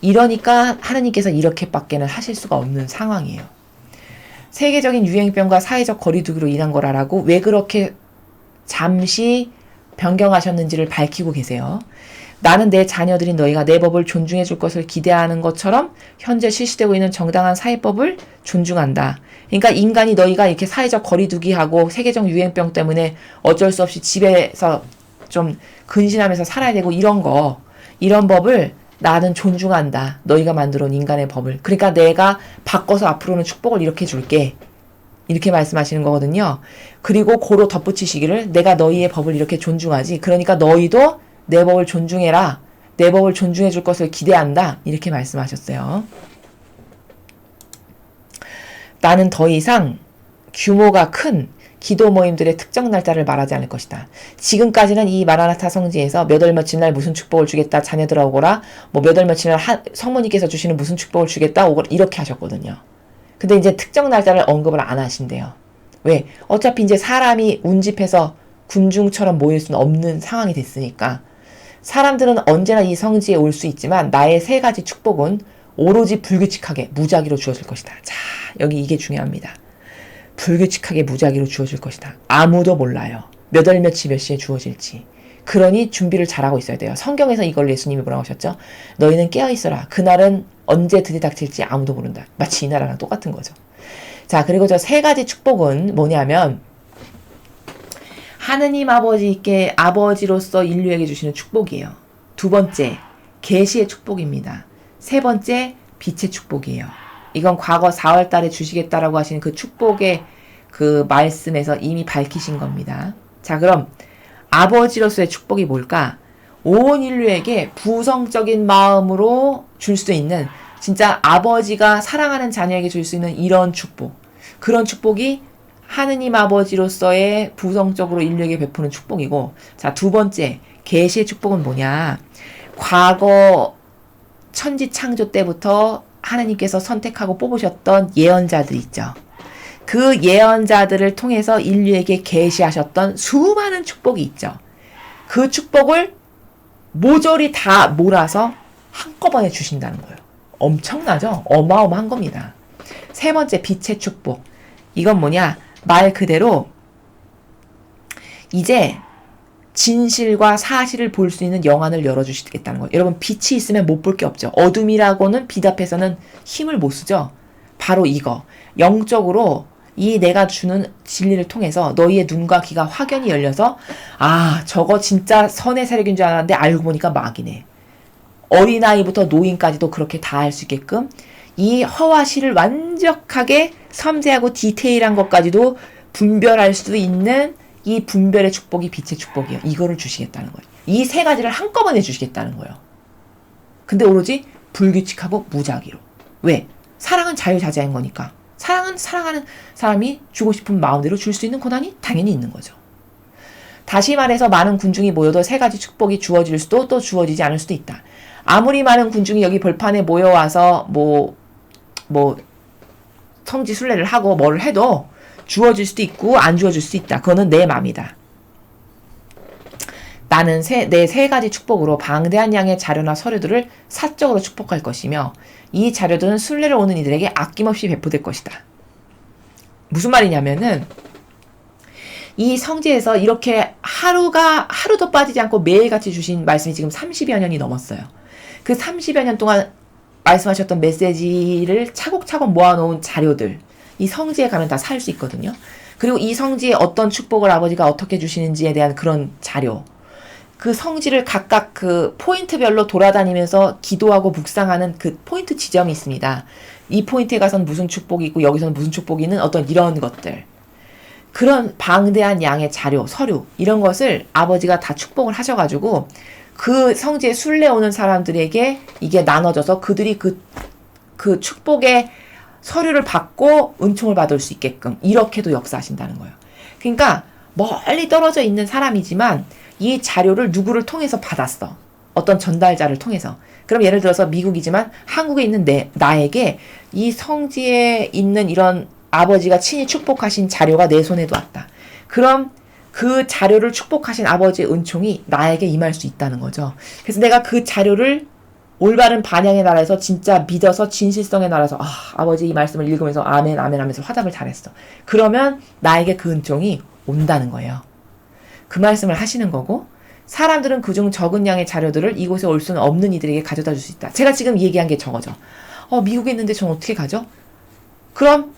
이러니까 하느님께서 이렇게밖에는 하실 수가 없는 상황이에요. 세계적인 유행병과 사회적 거리두기로 인한 거라고 왜 그렇게 잠시 변경하셨는지를 밝히고 계세요. 나는 내 자녀들인 너희가 내 법을 존중해 줄 것을 기대하는 것처럼 현재 실시되고 있는 정당한 사회법을 존중한다. 그러니까 인간이 너희가 이렇게 사회적 거리두기하고 세계적 유행병 때문에 어쩔 수 없이 집에서 좀 근신하면서 살아야 되고 이런 법을 나는 존중한다. 너희가 만들어 온 인간의 법을. 그러니까 내가 바꿔서 앞으로는 축복을 이렇게 줄게. 이렇게 말씀하시는 거거든요. 그리고 고로 덧붙이시기를 내가 너희의 법을 이렇게 존중하지. 그러니까 너희도 내 법을 존중해라. 내 법을 존중해 줄 것을 기대한다. 이렇게 말씀하셨어요. 나는 더 이상 규모가 큰 기도 모임들의 특정 날짜를 말하지 않을 것이다. 지금까지는 이 마라나타 성지에서 몇 월 며칠 날 무슨 축복을 주겠다. 자녀들아 오거라. 뭐 몇 월 며칠 날 성모님께서 주시는 무슨 축복을 주겠다. 오거라. 이렇게 하셨거든요. 근데 이제 특정 날짜를 언급을 안 하신대요. 왜? 어차피 이제 사람이 운집해서 군중처럼 모일 수는 없는 상황이 됐으니까 사람들은 언제나 이 성지에 올 수 있지만 나의 세 가지 축복은 오로지 불규칙하게 무작위로 주어질 것이다. 자, 여기 이게 중요합니다. 불규칙하게 무작위로 주어질 것이다. 아무도 몰라요. 몇 월 며칠 몇 시에 주어질지. 그러니 준비를 잘하고 있어야 돼요. 성경에서 이걸 예수님이 뭐라고 하셨죠? 너희는 깨어있어라. 그날은 언제 들이닥칠지 아무도 모른다. 마치 이 나라랑 똑같은 거죠. 자, 그리고 저 세 가지 축복은 뭐냐면 하느님 아버지께 아버지로서 인류에게 주시는 축복이에요. 두 번째, 계시의 축복입니다. 세 번째, 빛의 축복이에요. 이건 과거 4월 달에 주시겠다라고 하신 그 축복의 그 말씀에서 이미 밝히신 겁니다. 자, 그럼 아버지로서의 축복이 뭘까? 온 인류에게 부성적인 마음으로 줄 수 있는 진짜 아버지가 사랑하는 자녀에게 줄 수 있는 이런 축복. 그런 축복이 하느님 아버지로서의 부성적으로 인류에게 베푸는 축복이고, 자, 두 번째, 계시의 축복은 뭐냐? 과거 천지 창조 때부터 하느님께서 선택하고 뽑으셨던 예언자들 있죠. 그 예언자들을 통해서 인류에게 계시하셨던 수많은 축복이 있죠. 그 축복을 모조리 다 몰아서 한꺼번에 주신다는 거예요. 엄청나죠? 어마어마한 겁니다. 세 번째, 빛의 축복. 이건 뭐냐? 말 그대로 이제 진실과 사실을 볼 수 있는 영안을 열어주시겠다는 거예요. 여러분, 빛이 있으면 못 볼 게 없죠. 어둠이라고는 빛 앞에서는 힘을 못 쓰죠. 바로 이거. 영적으로 이 내가 주는 진리를 통해서 너희의 눈과 귀가 확연히 열려서 아, 저거 진짜 선의 세력인 줄 알았는데 알고 보니까 마귀네. 어린아이부터 노인까지도 그렇게 다 할 수 있게끔 이 허와 실을 완벽하게 섬세하고 디테일한 것까지도 분별할 수 있는 이 분별의 축복이 빛의 축복이에요. 이거를 주시겠다는 거예요. 이 세 가지를 한꺼번에 주시겠다는 거예요. 근데 오로지 불규칙하고 무작위로. 왜? 사랑은 자유자재한 거니까. 사랑은 사랑하는 사람이 주고 싶은 마음대로 줄 수 있는 권한이 당연히 있는 거죠. 다시 말해서 많은 군중이 모여도 세 가지 축복이 주어질 수도 또 주어지지 않을 수도 있다. 아무리 많은 군중이 여기 벌판에 모여와서 성지 순례를 하고 뭐를 해도 주어질 수도 있고 안 주어질 수도 있다. 그거는 내 맘이다. 나는 내 세 가지 축복으로 방대한 양의 자료나 서류들을 사적으로 축복할 것이며 이 자료들은 순례를 오는 이들에게 아낌없이 배포될 것이다. 무슨 말이냐면은 이 성지에서 이렇게 하루도 빠지지 않고 매일같이 주신 말씀이 지금 30여 년이 넘었어요. 그 30여 년 동안 말씀하셨던 메시지를 차곡차곡 모아놓은 자료들, 이 성지에 가면 다 살 수 있거든요. 그리고 이 성지에 어떤 축복을 아버지가 어떻게 주시는지에 대한 그런 자료, 그 성지를 각각 그 포인트별로 돌아다니면서 기도하고 묵상하는 그 포인트 지점이 있습니다. 이 포인트에 가서는 무슨 축복이 있고 여기서는 무슨 축복이 있는 어떤 이런 것들, 그런 방대한 양의 자료, 서류 이런 것을 아버지가 다 축복을 하셔가지고 그 성지에 순례 오는 사람들에게 이게 나눠져서 그들이 그 축복의 서류를 받고 은총을 받을 수 있게끔 이렇게도 역사하신다는 거예요. 그러니까 멀리 떨어져 있는 사람이지만 이 자료를 누구를 통해서 받았어. 어떤 전달자를 통해서. 그럼 예를 들어서 미국이지만 한국에 있는 나에게 이 성지에 있는 이런 아버지가 친히 축복하신 자료가 내 손에도 왔다. 그럼 그 자료를 축복하신 아버지의 은총이 나에게 임할 수 있다는 거죠. 그래서 내가 그 자료를 올바른 반향의 나라에서 진짜 믿어서 진실성의 나라에서 아버지 이 말씀을 읽으면서 아멘 아멘 하면서 화답을 잘했어. 그러면 나에게 그 은총이 온다는 거예요. 그 말씀을 하시는 거고, 사람들은 그중 적은 양의 자료들을 이곳에 올 수는 없는 이들에게 가져다 줄 수 있다. 제가 지금 얘기한 게 저거죠. 미국에 있는데 전 어떻게 가죠? 그럼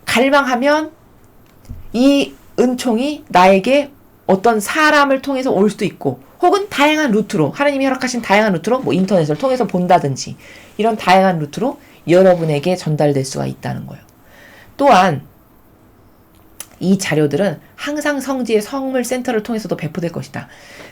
갈망하면 이 은총이 나에게 어떤 사람을 통해서 올 수도 있고, 혹은 다양한 루트로, 하나님이 허락하신 다양한 루트로, 뭐 인터넷을 통해서 본다든지, 이런 다양한 루트로 여러분에게 전달될 수가 있다는 거예요. 또한 이 자료들은 항상 성지의 성물센터를 통해서도 배포될 것이다.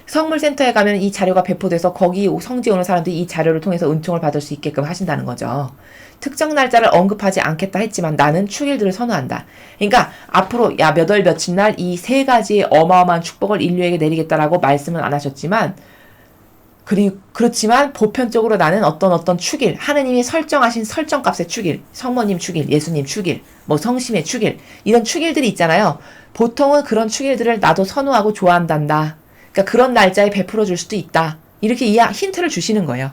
성물센터에 가면 이 자료가 배포돼서 거기 성지에 오는 사람들이 이 자료를 통해서 은총을 받을 수 있게끔 하신다는 거죠. 특정 날짜를 언급하지 않겠다 했지만 나는 축일들을 선호한다. 그러니까 앞으로 몇 월 며칠 날 이 세 가지의 어마어마한 축복을 인류에게 내리겠다라고 말씀은 안 하셨지만, 그렇지만 보편적으로 나는 어떤 축일, 하느님이 설정하신 설정값의 축일, 성모님 축일, 예수님 축일, 뭐 성심의 축일, 이런 축일들이 있잖아요. 보통은 그런 축일들을 나도 선호하고 좋아한단다. 그러니까 그런 날짜에 베풀어 줄 수도 있다. 이렇게 힌트를 주시는 거예요.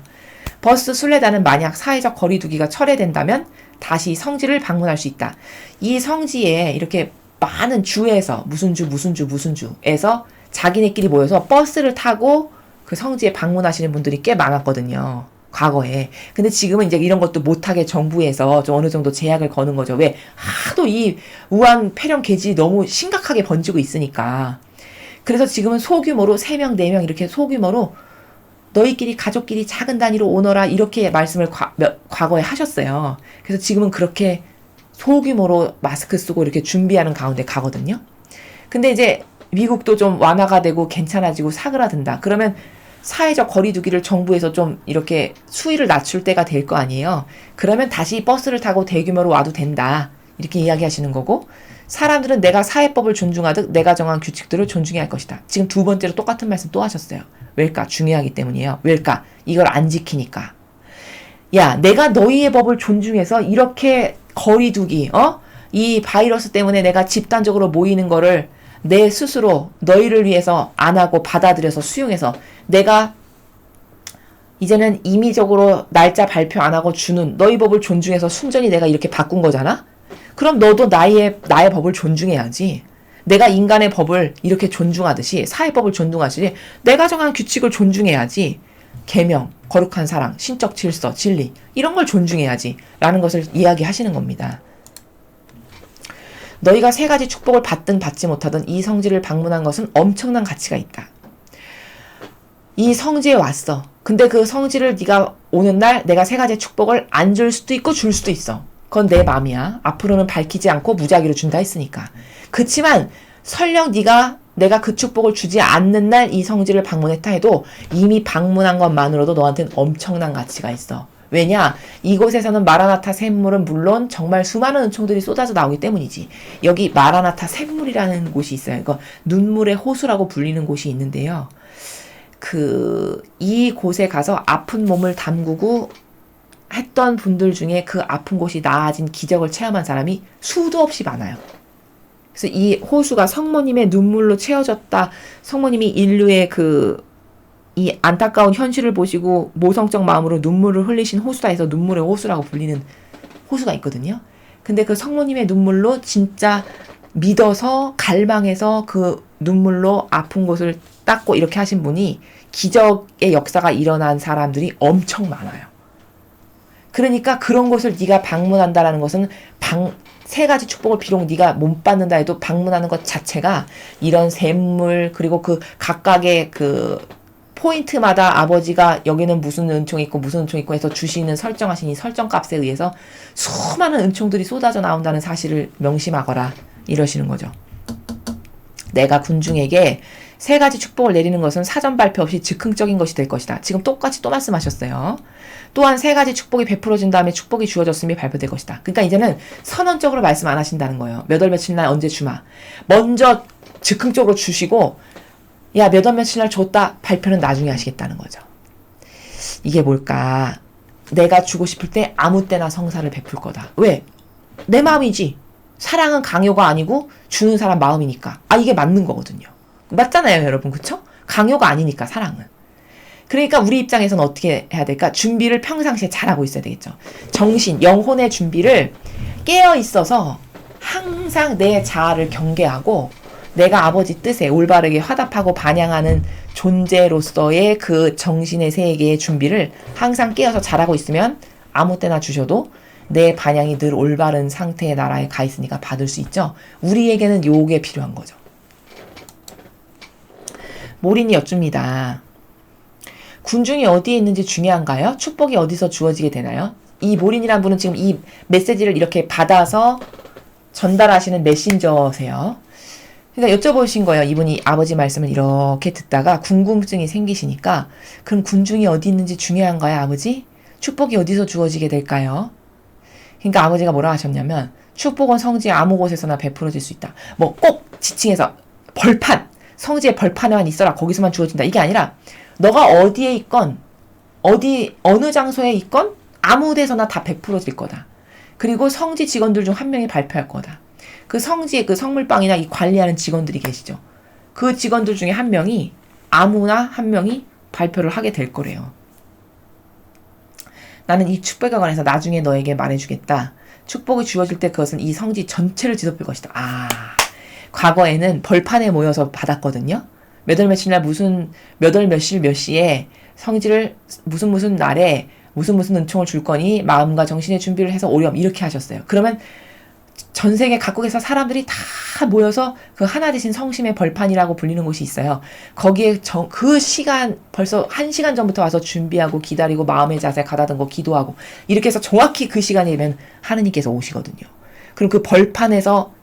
버스 순례단은 만약 사회적 거리두기가 철회된다면 다시 성지를 방문할 수 있다. 이 성지에 이렇게 많은 주에서 무슨 주에서 자기네끼리 모여서 버스를 타고 그 성지에 방문하시는 분들이 꽤 많았거든요. 과거에. 근데 지금은 이제 이런 것도 못하게 정부에서 좀 어느 정도 제약을 거는 거죠. 왜? 하도 이 우한 폐렴 계질이 너무 심각하게 번지고 있으니까. 그래서 지금은 소규모로 3명, 4명 이렇게 소규모로 너희끼리 가족끼리 작은 단위로 오너라 이렇게 말씀을 과거에 하셨어요. 그래서 지금은 그렇게 소규모로 마스크 쓰고 이렇게 준비하는 가운데 가거든요. 근데 이제 미국도 좀 완화가 되고 괜찮아지고 사그라든다. 그러면 사회적 거리두기를 정부에서 좀 이렇게 수위를 낮출 때가 될 거 아니에요. 그러면 다시 버스를 타고 대규모로 와도 된다. 이렇게 이야기하시는 거고, 사람들은 내가 사회법을 존중하듯 내가 정한 규칙들을 존중해야 할 것이다. 지금 두 번째로 똑같은 말씀 또 하셨어요. 왜일까? 중요하기 때문이에요. 왜일까? 이걸 안 지키니까. 야, 내가 너희의 법을 존중해서 이렇게 거리두기, 이 바이러스 때문에 내가 집단적으로 모이는 거를 내 스스로 너희를 위해서 안 하고 받아들여서 수용해서 내가 이제는 임의적으로 날짜 발표 안 하고 주는 너희 법을 존중해서 순전히 내가 이렇게 바꾼 거잖아? 그럼 너도 나의 법을 존중해야지. 내가 인간의 법을 이렇게 존중하듯이 사회법을 존중하듯이 내가 정한 규칙을 존중해야지. 계명, 거룩한 사랑, 신적 질서, 진리 이런 걸 존중해야지 라는 것을 이야기하시는 겁니다. 너희가 3가지 축복을 받든 받지 못하든 이 성지를 방문한 것은 엄청난 가치가 있다. 이 성지에 왔어. 근데 그 성지를 네가 오는 날 내가 3가지 축복을 안 줄 수도 있고 줄 수도 있어. 그건 내 맘이야. 앞으로는 밝히지 않고 무작위로 준다 했으니까. 그치만 설령 내가 그 축복을 주지 않는 날 이 성지를 방문했다 해도 이미 방문한 것만으로도 너한테는 엄청난 가치가 있어. 왜냐? 이곳에서는 마라나타 샘물은 물론 정말 수많은 은총들이 쏟아져 나오기 때문이지. 여기 마라나타 샘물이라는 곳이 있어요. 이거 눈물의 호수라고 불리는 곳이 있는데요. 이 곳에 가서 아픈 몸을 담그고 했던 분들 중에 그 아픈 곳이 나아진 기적을 체험한 사람이 수도 없이 많아요. 그래서 이 호수가 성모님의 눈물로 채워졌다. 성모님이 인류의 이 안타까운 현실을 보시고 모성적 마음으로 눈물을 흘리신 호수다 해서 눈물의 호수라고 불리는 호수가 있거든요. 근데 그 성모님의 눈물로 진짜 믿어서 갈망해서 그 눈물로 아픈 곳을 닦고 이렇게 하신 분이 기적의 역사가 일어난 사람들이 엄청 많아요. 그러니까 그런 곳을 네가 방문한다라는 것은 3가지 축복을 비록 네가 못 받는다 해도 방문하는 것 자체가 이런 샘물 그리고 그 각각의 포인트마다 아버지가 여기는 무슨 은총이 있고 무슨 은총이 있고 해서 주시는 설정하신 이 설정값에 의해서 수많은 은총들이 쏟아져 나온다는 사실을 명심하거라 이러시는 거죠. 내가 군중에게 3가지 축복을 내리는 것은 사전 발표 없이 즉흥적인 것이 될 것이다. 지금 똑같이 또 말씀하셨어요. 또한 3가지 축복이 베풀어진 다음에 축복이 주어졌음이 발표될 것이다. 그러니까 이제는 선언적으로 말씀 안 하신다는 거예요. 몇 월 며칠 날 언제 주마. 먼저 즉흥적으로 주시고 야, 몇 월 며칠 날 줬다 발표는 나중에 하시겠다는 거죠. 이게 뭘까? 내가 주고 싶을 때 아무 때나 성사를 베풀 거다. 왜? 내 마음이지. 사랑은 강요가 아니고 주는 사람 마음이니까. 이게 맞는 거거든요. 맞잖아요, 여러분. 그쵸? 강요가 아니니까 사랑은. 그러니까 우리 입장에서는 어떻게 해야 될까? 준비를 평상시에 잘하고 있어야 되겠죠. 정신, 영혼의 준비를 깨어 있어서 항상 내 자아를 경계하고 내가 아버지 뜻에 올바르게 화답하고 반영하는 존재로서의 그 정신의 세계의 준비를 항상 깨어서 잘하고 있으면 아무 때나 주셔도 내 반향이 늘 올바른 상태의 나라에 가 있으니까 받을 수 있죠. 우리에게는 요게 필요한 거죠. 모린이 여쭙니다. 군중이 어디에 있는지 중요한가요? 축복이 어디서 주어지게 되나요? 이 모린이란 분은 지금 이 메시지를 이렇게 받아서 전달하시는 메신저세요. 그러니까 여쭤보신 거예요. 이분이 아버지 말씀을 이렇게 듣다가 궁금증이 생기시니까 그럼 군중이 어디 있는지 중요한가요, 아버지? 축복이 어디서 주어지게 될까요? 그러니까 아버지가 뭐라 하셨냐면 축복은 성지의 아무 곳에서나 베풀어질 수 있다. 뭐 꼭 지칭해서 벌판, 성지의 벌판에만 있어라. 거기서만 주어진다. 이게 아니라 너가 어디에 있건 어느 장소에 있건 아무 데서나 다 베풀어질 거다. 그리고 성지 직원들 중 한 명이 발표할 거다. 그 성지의 그 성물방이나 이 관리하는 직원들이 계시죠. 그 직원들 중에 한 명이 아무나 한 명이 발표를 하게 될 거래요. 나는 이 축복에 관해서 나중에 너에게 말해주겠다. 축복이 주어질 때 그것은 이 성지 전체를 뒤덮을 것이다. 과거에는 벌판에 모여서 받았거든요. 몇 월 며칠 날 몇 월 며칠 몇 시에 성지를 무슨 날에 무슨 은총을 줄 거니 마음과 정신의 준비를 해서 오렴 이렇게 하셨어요. 그러면 전 세계 각국에서 사람들이 다 모여서 그 하나 되신 성심의 벌판이라고 불리는 곳이 있어요. 거기에 그 시간 벌써 1시간 전부터 와서 준비하고 기다리고 마음의 자세 가다듬고 기도하고 이렇게 해서 정확히 그 시간이 되면 하느님께서 오시거든요. 그럼 그 벌판에서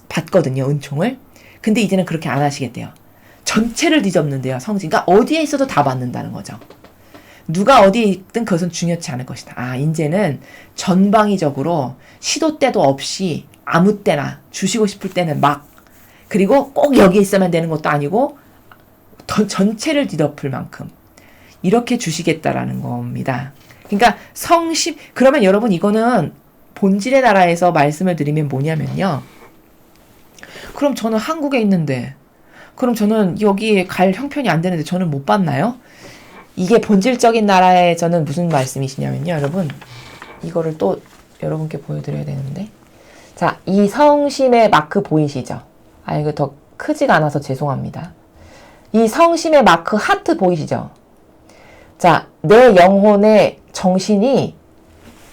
받거든요, 은총을. 근데 이제는 그렇게 안 하시겠대요. 전체를 뒤덮는데요, 성지. 그러니까 어디에 있어도 다 받는다는 거죠. 누가 어디에 있든 그것은 중요치 않을 것이다. 이제는 전방위적으로 시도 때도 없이 아무 때나 주시고 싶을 때는 막, 그리고 꼭 여기에 있어야만 되는 것도 아니고 전체를 뒤덮을 만큼 이렇게 주시겠다라는 겁니다. 그러니까 성심, 그러면 여러분 이거는 본질의 나라에서 말씀을 드리면 뭐냐면요. 그럼 저는 한국에 있는데, 그럼 저는 여기에 갈 형편이 안 되는데 저는 못 받나요? 이게 본질적인 나라에서는 무슨 말씀이시냐면요. 여러분, 이거를 또 여러분께 보여드려야 되는데. 자, 이 성심의 마크 보이시죠? 이거 더 크지가 않아서 죄송합니다. 이 성심의 마크 하트 보이시죠? 자, 내 영혼의 정신이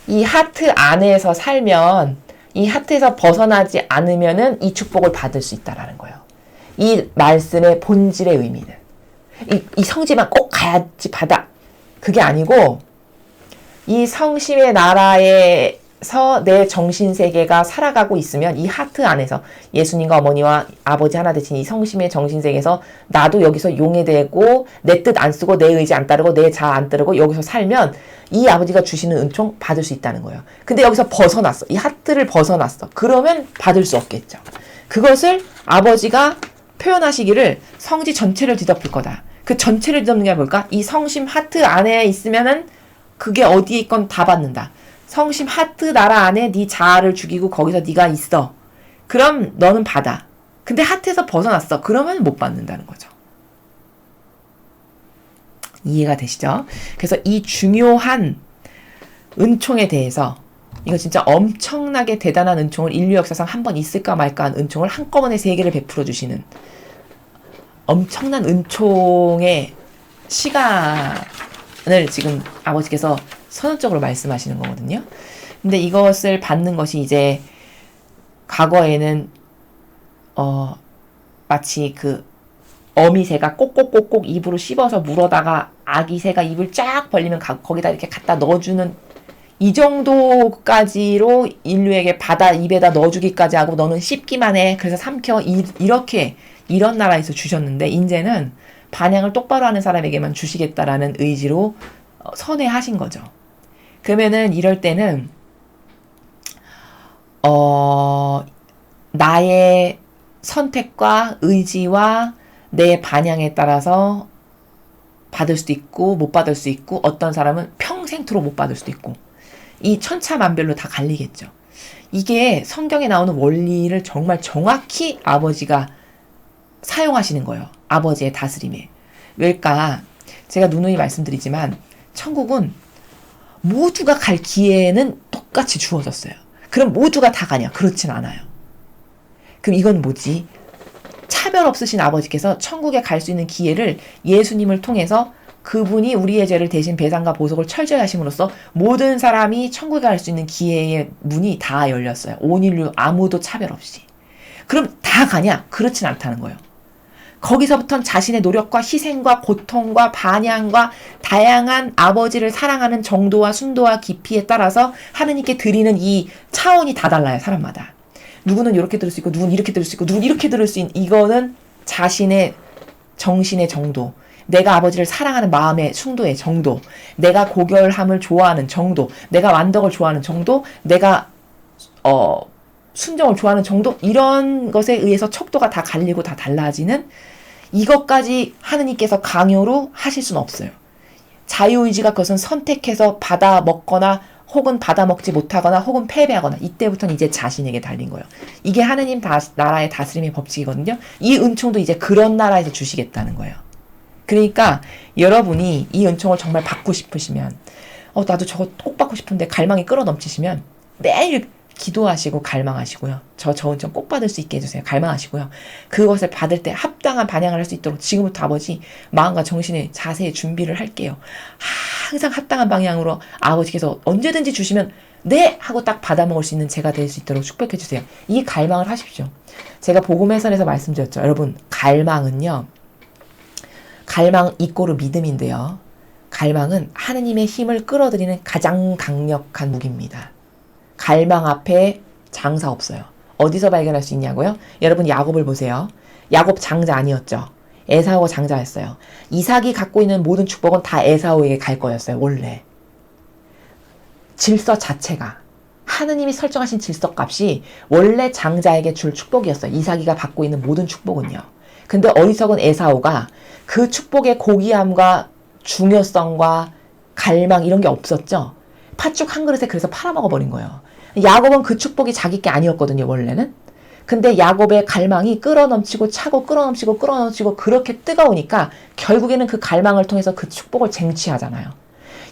이 하트 안에서 살면, 이 하트에서 벗어나지 않으면은 이 축복을 받을 수 있다라는 거예요. 이 말씀의 본질의 의미는. 이 성지만 꼭 가야지 받아. 그게 아니고 이 성심의 나라에서 내 정신세계가 살아가고 있으면 이 하트 안에서 예수님과 어머니와 아버지 하나 되신 이 성심의 정신세계에서 나도 여기서 용해되고 내 뜻 안 쓰고 내 의지 안 따르고 내 자아 안 따르고 여기서 살면 이 아버지가 주시는 은총 받을 수 있다는 거예요. 근데 여기서 벗어났어. 이 하트를 벗어났어. 그러면 받을 수 없겠죠. 그것을 아버지가 표현하시기를 성지 전체를 뒤덮을 거다. 그 전체를 뒤덮는 게 뭘까? 이 성심 하트 안에 있으면은 그게 어디에 있건 다 받는다. 성심 하트 나라 안에 네 자아를 죽이고 거기서 네가 있어. 그럼 너는 받아. 근데 하트에서 벗어났어. 그러면 못 받는다는 거죠. 이해가 되시죠? 그래서 이 중요한 은총에 대해서 이거 진짜 엄청나게 대단한 은총을 인류 역사상 한 번 있을까 말까 한 은총을 한꺼번에 3개를 베풀어 주시는 엄청난 은총의 시간을 지금 아버지께서 선언적으로 말씀하시는 거거든요. 근데 이것을 받는 것이 이제 과거에는 마치 그 어미새가 꼭꼭꼭꼭 입으로 씹어서 물어다가 아기 새가 입을 쫙 벌리면 거기다 이렇게 갖다 넣어주는 이 정도까지로 인류에게 입에다 넣어주기까지 하고 너는 씹기만 해. 그래서 삼켜. 이렇게 이런 나라에서 주셨는데 이제는 반향을 똑바로 하는 사람에게만 주시겠다라는 의지로 선회하신 거죠. 그러면은 이럴 때는 나의 선택과 의지와 내 반향에 따라서 받을 수도 있고 못 받을 수 있고 어떤 사람은 평생토록 못 받을 수도 있고 이 천차만별로 다 갈리겠죠. 이게 성경에 나오는 원리를 정말 정확히 아버지가 사용하시는 거예요. 아버지의 다스림에. 왜일까? 제가 누누이 말씀드리지만 천국은 모두가 갈 기회는 똑같이 주어졌어요. 그럼 모두가 다 가냐? 그렇진 않아요. 그럼 이건 뭐지? 차별 없으신 아버지께서 천국에 갈 수 있는 기회를 예수님을 통해서 그분이 우리의 죄를 대신 배상과 보속을 철저히 하심으로써 모든 사람이 천국에 갈 수 있는 기회의 문이 다 열렸어요. 온 인류 아무도 차별 없이. 그럼 다 가냐? 그렇진 않다는 거예요. 거기서부터는 자신의 노력과 희생과 고통과 반향과 다양한 아버지를 사랑하는 정도와 순도와 깊이에 따라서 하느님께 드리는 이 차원이 다 달라요. 사람마다. 누구는 이렇게 들을 수 있고 누구는 이렇게 들을 수 있고 누구는 이렇게 들을 수 있는, 이거는 자신의 정신의 정도, 내가 아버지를 사랑하는 마음의 순도의 정도, 내가 고결함을 좋아하는 정도, 내가 완덕을 좋아하는 정도, 내가 순정을 좋아하는 정도, 이런 것에 의해서 척도가 다 갈리고 다 달라지는, 이것까지 하느님께서 강요로 하실 수는 없어요. 자유의지가 그것은 선택해서 받아 먹거나 혹은 받아 먹지 못하거나 혹은 패배하거나, 이때부터는 이제 자신에게 달린 거예요. 이게 하느님 나라의 다스림의 법칙이거든요. 이 은총도 이제 그런 나라에서 주시겠다는 거예요. 그러니까 여러분이 이 은총을 정말 받고 싶으시면, 나도 저거 꼭 받고 싶은데 갈망이 끌어넘치시면 매일 기도하시고 갈망하시고요. 저 은총 꼭 받을 수 있게 해주세요. 갈망하시고요. 그것을 받을 때 합당한 반향을 할 수 있도록 지금부터 아버지 마음과 정신에 자세히 준비를 할게요. 항상 합당한 방향으로 아버지께서 언제든지 주시면 네! 하고 딱 받아 먹을 수 있는 제가 될 수 있도록 축복해 주세요. 이 갈망을 하십시오. 제가 복음해설에서 말씀드렸죠. 여러분, 갈망은요, 갈망 이꼬르 믿음인데요. 갈망은 하느님의 힘을 끌어들이는 가장 강력한 무기입니다. 갈망 앞에 장사 없어요. 어디서 발견할 수 있냐고요? 여러분 야곱을 보세요. 야곱 장자 아니었죠. 에사우가 장자였어요. 이삭이 갖고 있는 모든 축복은 다 에사우에게 갈 거였어요. 원래. 질서 자체가, 하느님이 설정하신 질서값이 원래 장자에게 줄 축복이었어요. 이삭이가 받고 있는 모든 축복은요. 근데 어리석은 에사우가 그 축복의 고귀함과 중요성과 갈망 이런 게 없었죠. 팥죽 한 그릇에 그래서 팔아먹어버린 거예요. 야곱은 그 축복이 자기 게 아니었거든요, 원래는. 근데 야곱의 갈망이 끌어넘치고 차고 끌어넘치고 끌어넘치고 그렇게 뜨거우니까 결국에는 그 갈망을 통해서 그 축복을 쟁취하잖아요.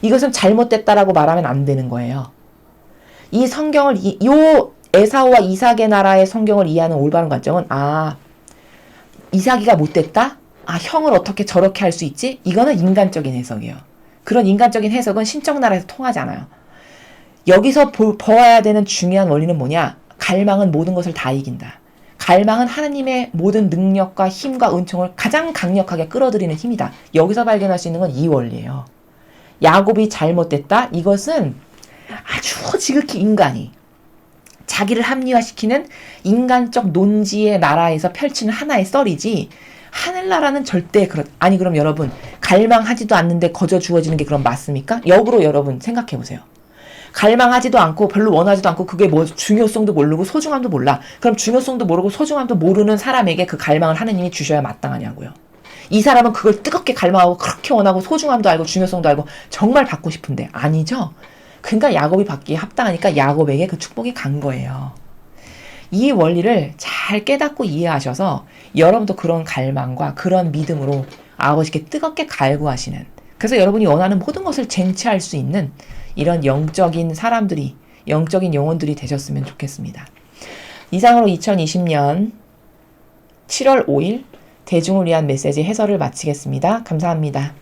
이것은 잘못됐다라고 말하면 안 되는 거예요. 이 성경을, 요 에사우와 이삭의 나라의 성경을 이해하는 올바른 관점은, 이삭이가 못됐다? 형을 어떻게 저렇게 할 수 있지? 이거는 인간적인 해석이에요. 그런 인간적인 해석은 신적 나라에서 통하지 않아요. 여기서 보아야 되는 중요한 원리는 뭐냐? 갈망은 모든 것을 다 이긴다. 갈망은 하나님의 모든 능력과 힘과 은총을 가장 강력하게 끌어들이는 힘이다. 여기서 발견할 수 있는 건 이 원리예요. 야곱이 잘못됐다? 이것은 아주 지극히 인간이 자기를 합리화시키는 인간적 논지의 나라에서 펼치는 하나의 썰이지, 하늘나라는 절대 아니, 그럼 여러분, 갈망하지도 않는데 거저 주어지는 게 그럼 맞습니까? 역으로 여러분 생각해보세요. 갈망하지도 않고 별로 원하지도 않고 그게 뭐 중요성도 모르고 소중함도 몰라. 그럼 중요성도 모르고 소중함도 모르는 사람에게 그 갈망을 하느님이 주셔야 마땅하냐고요. 이 사람은 그걸 뜨겁게 갈망하고 그렇게 원하고 소중함도 알고 중요성도 알고 정말 받고 싶은데 아니죠. 그러니까 야곱이 받기에 합당하니까 야곱에게 그 축복이 간 거예요. 이 원리를 잘 깨닫고 이해하셔서 여러분도 그런 갈망과 그런 믿음으로 아버지께 뜨겁게 갈구하시는, 그래서 여러분이 원하는 모든 것을 쟁취할 수 있는 이런 영적인 사람들이, 영적인 영혼들이 되셨으면 좋겠습니다. 이상으로 2020년 7월 5일 대중을 위한 메시지 해설을 마치겠습니다. 감사합니다.